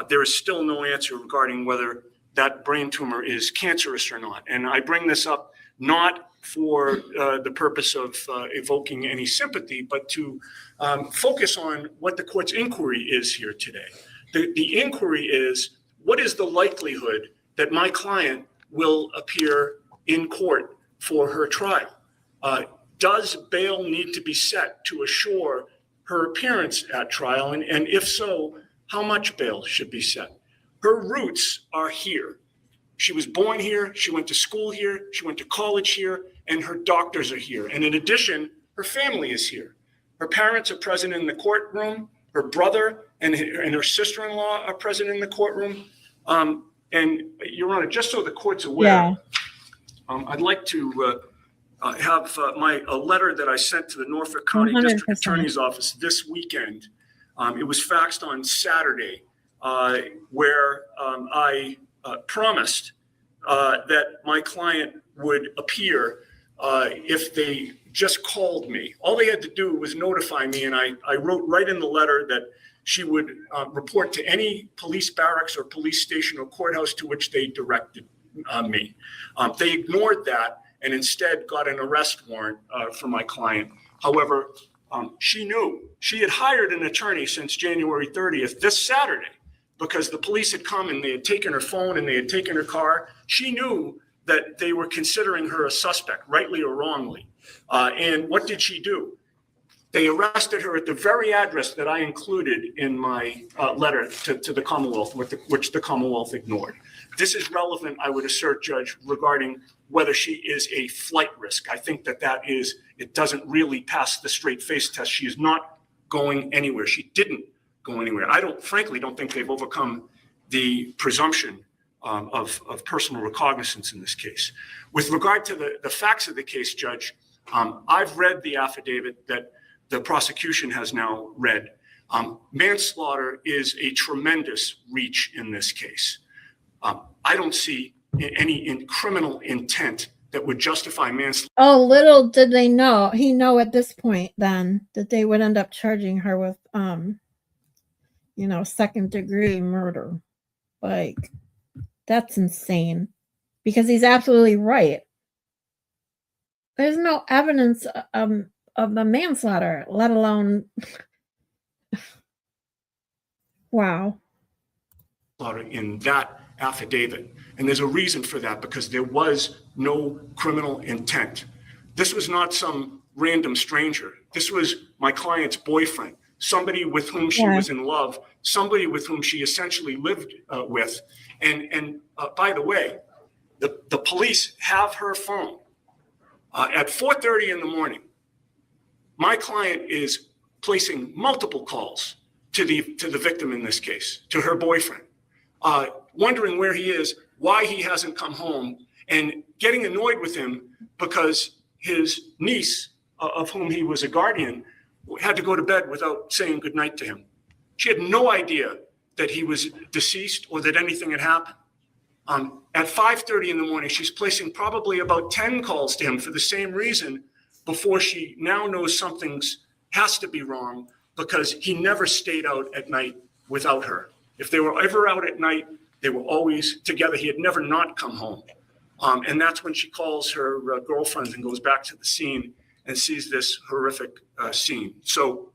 There is still no answer regarding whether that brain tumor is cancerous or not. And I bring this up not for the purpose of evoking any sympathy, but to focus on what the court's inquiry is here today. The inquiry is, what is the likelihood that my client will appear in court for her trial? Does bail need to be set to assure her appearance at trial? And if so, how much bail should be set? Her roots are here. She was born here, she went to school here, she went to college here, and her doctors are here. And in addition, her family is here. Her parents are present in the courtroom, her brother and her sister-in-law are present in the courtroom. And Your Honor, just so the court's aware, I'd like to have a letter that I sent to the Norfolk County 100%. District Attorney's Office this weekend. It was faxed on Saturday, where I promised that my client would appear if they just called me. All they had to do was notify me, and I wrote right in the letter that she would report to any police barracks or police station or courthouse to which they directed me. They ignored that and instead got an arrest warrant for my client. However, she knew. She had hired an attorney since January 30th, this Saturday, because the police had come and they had taken her phone and they had taken her car. She knew that they were considering her a suspect, rightly or wrongly. And what did she do? They arrested her at the very address that I included in my letter to the Commonwealth, which the Commonwealth ignored. This is relevant, I would assert, Judge, regarding whether she is a flight risk. I think that it doesn't really pass the straight face test. She is not going anywhere. She didn't go anywhere. I frankly don't think they've overcome the presumption of personal recognizance in this case. With regard to the facts of the case, Judge, I've read the affidavit that the prosecution has now read. Manslaughter is a tremendous reach in this case. I don't see any criminal intent that would justify manslaughter. Oh, little did he know at this point then that they would end up charging her with, second-degree murder. Like, that's insane. Because he's absolutely right. There's no evidence of the manslaughter, let alone. Wow. In that affidavit. And there's a reason for that, because there was no criminal intent. This was not some random stranger. This was my client's boyfriend, somebody with whom she was in love, somebody with whom she essentially lived with. And by the way, the police have her phone. At 4:30 in the morning, my client is placing multiple calls to the victim in this case, to her boyfriend, wondering where he is, why he hasn't come home, and getting annoyed with him because his niece, of whom he was a guardian, had to go to bed without saying goodnight to him. She had no idea that he was deceased or that anything had happened. At 5:30 in the morning, she's placing probably about 10 calls to him for the same reason, before she now knows something's has to be wrong, because he never stayed out at night without her. If they were ever out at night, they were always together. He had never not come home. And that's when she calls her girlfriends and goes back to the scene and sees this horrific scene. So,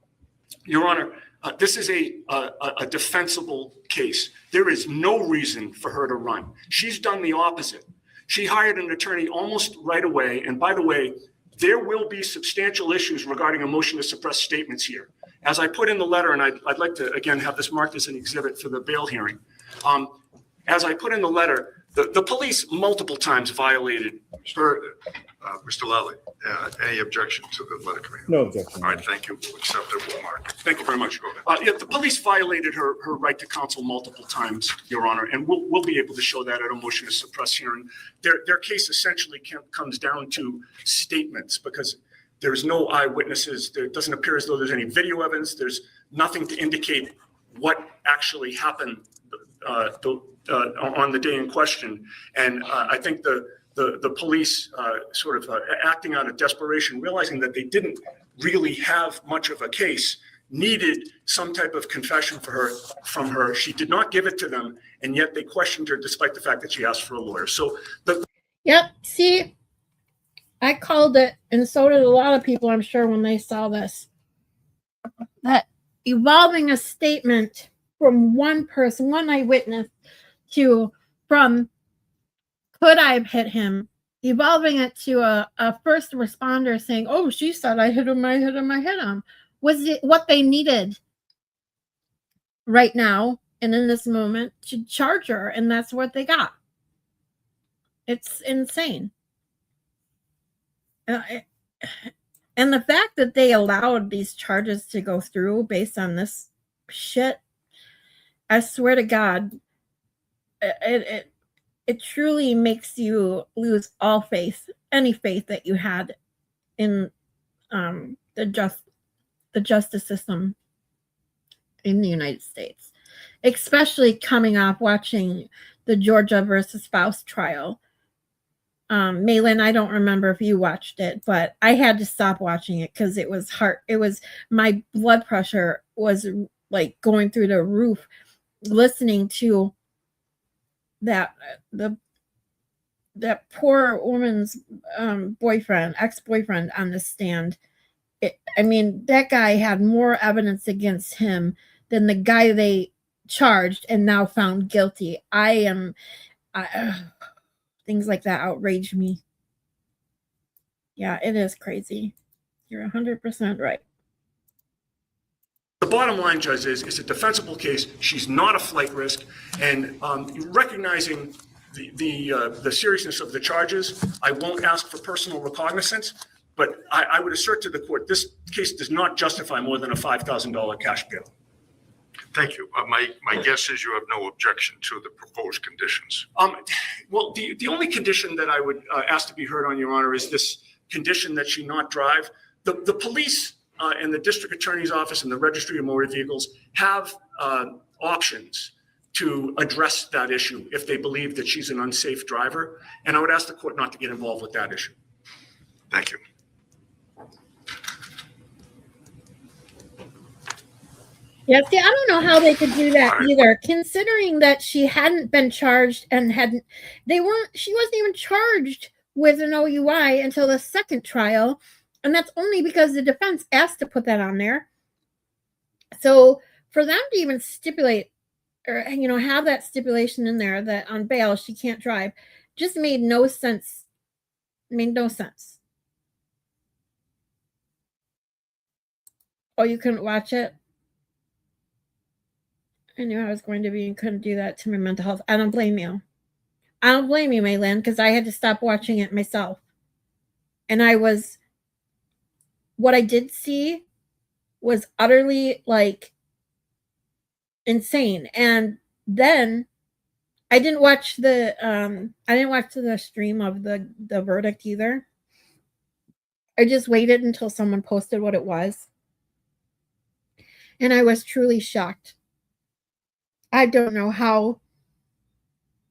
Your Honor, this is a defensible case. There is no reason for her to run. She's done the opposite. She hired an attorney almost right away. And by the way, there will be substantial issues regarding a motion to suppress statements here. As I put in the letter, and I'd like to, again, have this marked as an exhibit for the bail hearing. As I put in the letter, the police multiple times violated her. Mr. Lally, any objection to the letter coming? No objection. All right, thank you. We'll accept it. We'll mark it. Thank you very much. Go ahead. Yeah, the police violated her right to counsel multiple times, Your Honor, and we'll be able to show that at a motion to suppress hearing. Their case essentially comes down to statements because there's no eyewitnesses. There doesn't appear as though there's any video evidence. There's nothing to indicate what actually happened on the day in question. And I think the police sort of acting out of desperation, realizing that they didn't really have much of a case, needed some type of confession from her. She did not give it to them, and yet they questioned her despite the fact that she asked for a lawyer. So Yep. See, I called it, and so did a lot of people, I'm sure, when they saw this. That evolving a statement from one person, one eyewitness, from could I have hit him, evolving it to a first responder saying, oh, she said I hit him, I hit him, I hit him. Was it what they needed right now and in this moment to charge her? And that's what they got. It's insane. And the fact that they allowed these charges to go through based on this shit, I swear to God, it truly makes you lose all faith, any faith that you had in the justice system in the United States, especially coming off watching the Georgia versus Faust trial. Malin, I don't remember if you watched it, but I had to stop watching it because it was hard. My blood pressure was like going through the roof listening to that poor woman's ex-boyfriend on the stand. I mean, that guy had more evidence against him than the guy they charged and now found guilty. Things like that outrage me. Yeah, it is crazy. You're 100% right. The bottom line, Judge, is it's a defensible case. She's not a flight risk. And recognizing the seriousness of the charges, I won't ask for personal recognizance, but I would assert to the court, this case does not justify more than a $5,000 cash bail. Thank you. My guess is you have no objection to the proposed conditions. Well, the only condition that I would ask to be heard on, Your Honor, is this condition that she not drive. The police and the district attorney's office and the registry of motor vehicles have options to address that issue if they believe that she's an unsafe driver. And I would ask the court not to get involved with that issue. Thank you. Yeah, see, I don't know how they could do that either, considering that she hadn't been charged and she wasn't even charged with an OUI until the second trial. And that's only because the defense asked to put that on there. So for them to even stipulate or, have that stipulation in there that on bail she can't drive just made no sense. Made no sense. Oh, you couldn't watch it? I knew I was going to be and couldn't do that to my mental health. I don't blame you. I don't blame you, Maylin, because I had to stop watching it myself. And what I did see was utterly insane. And then I didn't watch the stream of the verdict either. I just waited until someone posted what it was. And I was truly shocked. I don't know how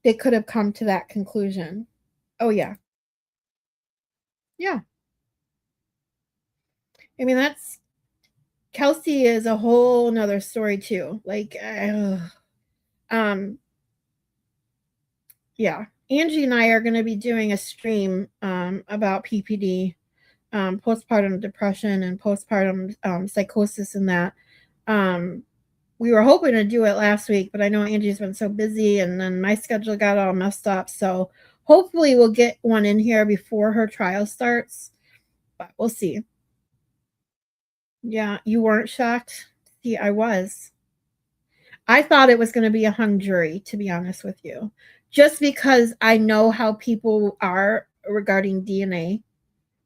they could have come to that conclusion. Oh, yeah. Yeah. I mean, Kelsey is a whole nother story too. Yeah. Angie and I are going to be doing a stream about PPD, postpartum depression and postpartum psychosis and that. We were hoping to do it last week, but I know Angie's been so busy and then my schedule got all messed up. So Hopefully we'll get one in here before her trial starts, but we'll see. Yeah, you weren't shocked? See, I was. I thought it was going to be a hung jury, to be honest with you, just because I know how people are regarding DNA.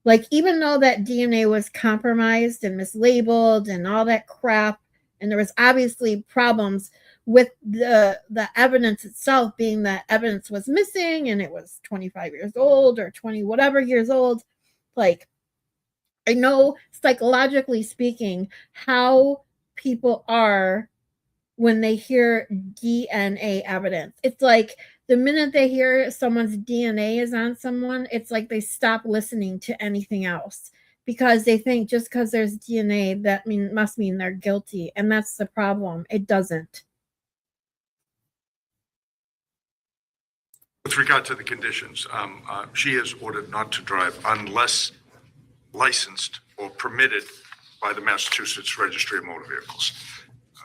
Like, even though that DNA was compromised and mislabeled and all that crap, and there was obviously problems with the evidence itself, being that evidence was missing and it was 25 years old or 20 whatever years old, like, I know psychologically speaking how people are when they hear DNA evidence. It's like the minute they hear someone's DNA is on someone, it's like they stop listening to anything else because they think just because there's DNA, that must mean they're guilty. And that's the problem. It doesn't. With regard to the conditions, she is ordered not to drive unless licensed or permitted by the Massachusetts Registry of Motor Vehicles.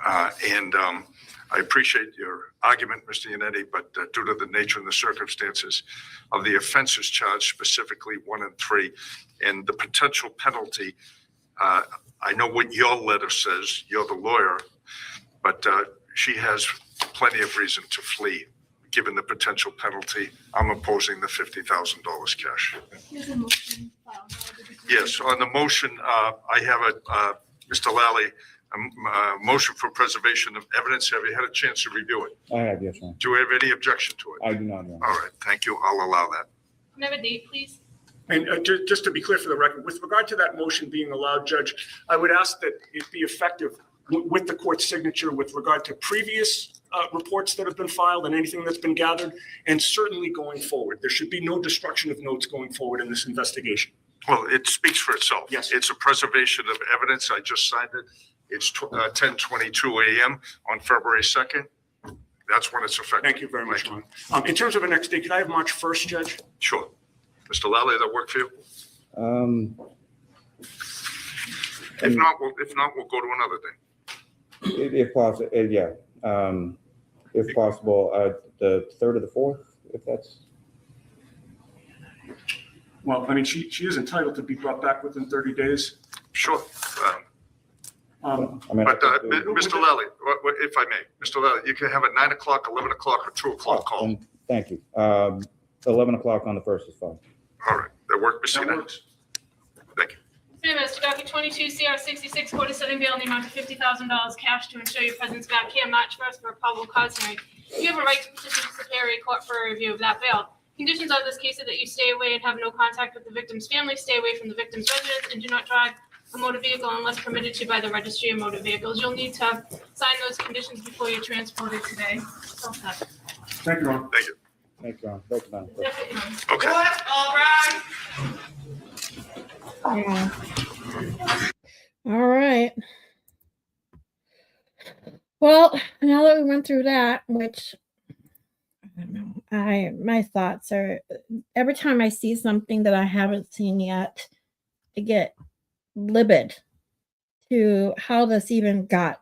And I appreciate your argument, Mr. Yannetti, but due to the nature and the circumstances of the offenses charged, specifically 1 and 3, and the potential penalty, I know what your letter says, you're the lawyer, but she has plenty of reason to flee, given the potential penalty. I'm opposing the $50,000 cash. Yes, on the motion, I have Mr. Lally, a motion for preservation of evidence. Have you had a chance to review it? I have, yes, ma'am. Do you have any objection to it? I do not, Your Honor. All right, thank you. I'll allow that. Can I have a date, please? And just to be clear for the record, with regard to that motion being allowed, Judge, I would ask that it be effective with the court's signature with regard to previous reports that have been filed and anything that's been gathered, and certainly going forward. There should be no destruction of notes going forward in this investigation. Well, it speaks for itself. Yes. It's a preservation of evidence. I just signed it. It's 10:22 a.m. on February 2nd. That's when it's effective. Thank you very much, Ron. In terms of a next date, could I have March 1st, Judge? Sure. Mr. Lally, that work for you? If not, we'll go to another day. If possible, yeah. If possible, the 3rd or the 4th, if that's. Well, I mean, she is entitled to be brought back within 30 days. Sure. I mean, But Mr. Lally, if I may, Mr. Lally, you can have a 9 o'clock, 11 o'clock, or 2 o'clock call. Thank you. 11 o'clock on the 1st is fine. All right, that work, Mr. Yannetti? Thank you. Famous, docket 22 CR 66, court is setting bail in the amount of $50,000 cash to ensure your presence back here March 1st for a probable cause hearing. You have a right to petition the Superior Court for a review of that bail. Conditions of this case are that you stay away and have no contact with the victim's family, stay away from the victim's residence, and do not drive a motor vehicle unless permitted to by the Registry of Motor Vehicles. You'll need to sign those conditions before you're transported today. Thank you, Ron. Thank you. Thank you, Ron. Thank you, Madam Clerk. Okay. All right. Yeah. All right. Well, now that we went through that, which I don't know, my thoughts are every time I see something that I haven't seen yet, I get livid to how this even got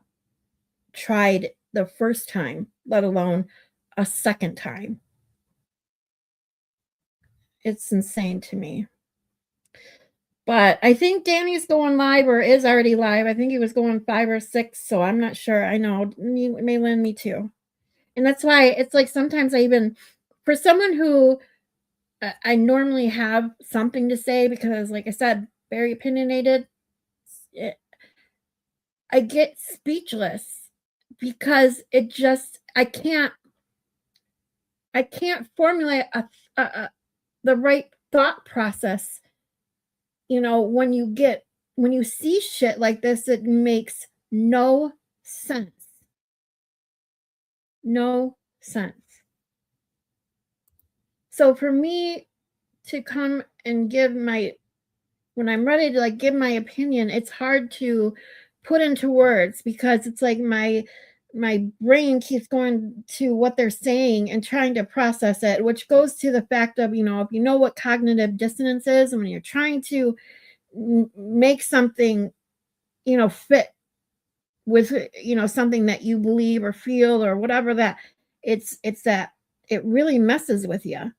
tried the first time, let alone a second time. It's insane to me. But I think Danny's going live or is already live. I think he was going 5 or 6, so I'm not sure. I know, Maylin, me too. And that's why it's like sometimes I even, for someone who I normally have something to say because, like I said, very opinionated, I get speechless because it just, I can't formulate the right thought process. You know, when you see shit like this, it makes no sense. No sense. So for me to come and when I'm ready to give my opinion, it's hard to put into words because it's like my brain keeps going to what they're saying and trying to process it, which goes to the fact of, if you know what cognitive dissonance is, and when you're trying to make something, fit with, something that you believe or feel or whatever, that it's that it really messes with you.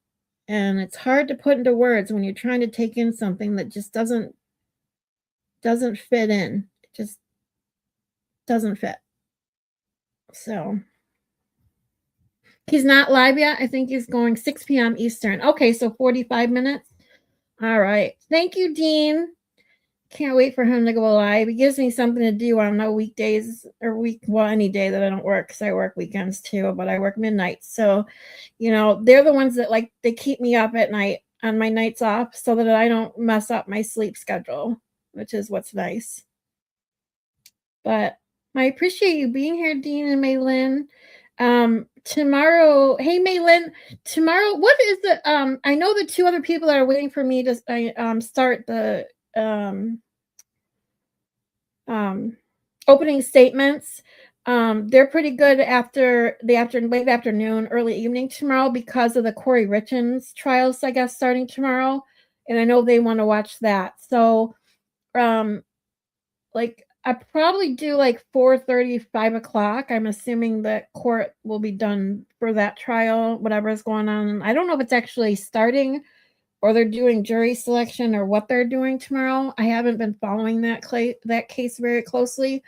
and it's hard to put into words when you're trying to take in something that just doesn't fit in. It just doesn't fit. So he's not live yet. I think he's going 6 p.m. Eastern. Okay, so 45 minutes. All right. Thank you, Dean. Can't wait for him to go live. He gives me something to do on no weekdays or any day that I don't work, because I work weekends too, but I work midnight. So, they're the ones that they keep me up at night on my nights off so that I don't mess up my sleep schedule, which is what's nice. But I appreciate you being here, Dean and Maylin. Tomorrow, hey Maylin, tomorrow, what is the I know the 2 other people that are waiting for me to start the opening statements. They're pretty good after late afternoon, early evening tomorrow because of the Corey Richens trials, I guess, starting tomorrow. And I know they want to watch that. So I probably do 4:30, 5 o'clock. I'm assuming that court will be done for that trial, whatever is going on. I don't know if it's actually starting or they're doing jury selection or what they're doing tomorrow. I haven't been following that case very closely.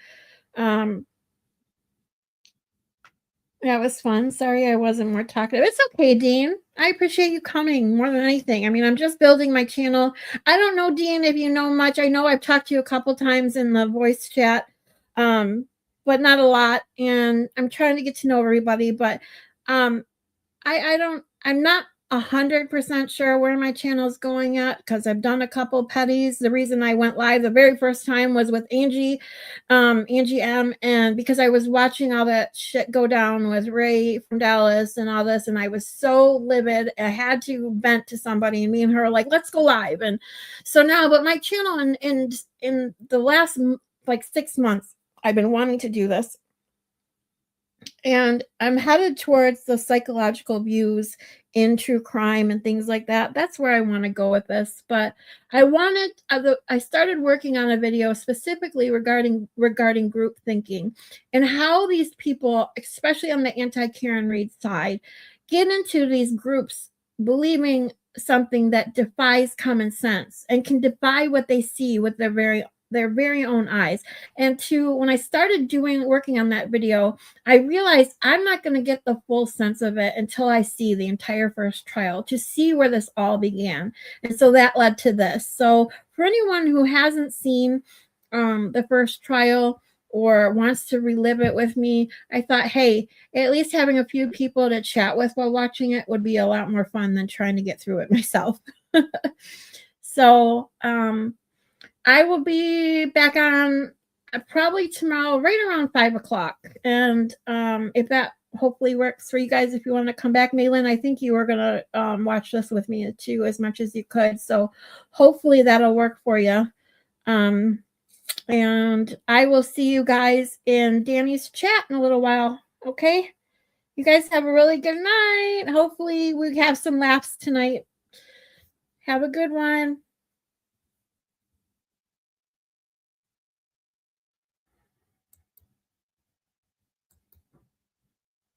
That was fun. Sorry I wasn't more talkative. It's okay, Dean. I appreciate you coming more than anything. I mean, I'm just building my channel. I don't know, Dean, if you know much. I know I've talked to you a couple times in the voice chat, but not a lot. And I'm trying to get to know everybody, but I'm not 100% sure where my channel is going at because I've done a couple petties. The reason I went live the very first time was with Angie M, and because I was watching all that shit go down with Ray from Dallas and all this, and I was so livid. I had to vent to somebody, and me and her were like, let's go live. And so now, but my channel in the last 6 months, I've been wanting to do this. And I'm headed towards the psychological views in true crime and things like that. That's where I want to go with this. But I started working on a video specifically regarding group thinking and how these people, especially on the anti-Karen Read side, get into these groups believing something that defies common sense and can defy what they see with their very own eyes. And when I started working on that video, I realized I'm not going to get the full sense of it until I see the entire first trial to see where this all began. And so that led to this. So for anyone who hasn't seen the first trial or wants to relive it with me, I thought, hey, at least having a few people to chat with while watching it would be a lot more fun than trying to get through it myself. So, I will be back on probably tomorrow, right around 5 o'clock. And if that hopefully works for you guys, if you want to come back, Maylin, I think you were going to watch this with me too, as much as you could. So hopefully that'll work for you. And I will see you guys in Danny's chat in a little while. Okay. You guys have a really good night. Hopefully we have some laughs tonight. Have a good one.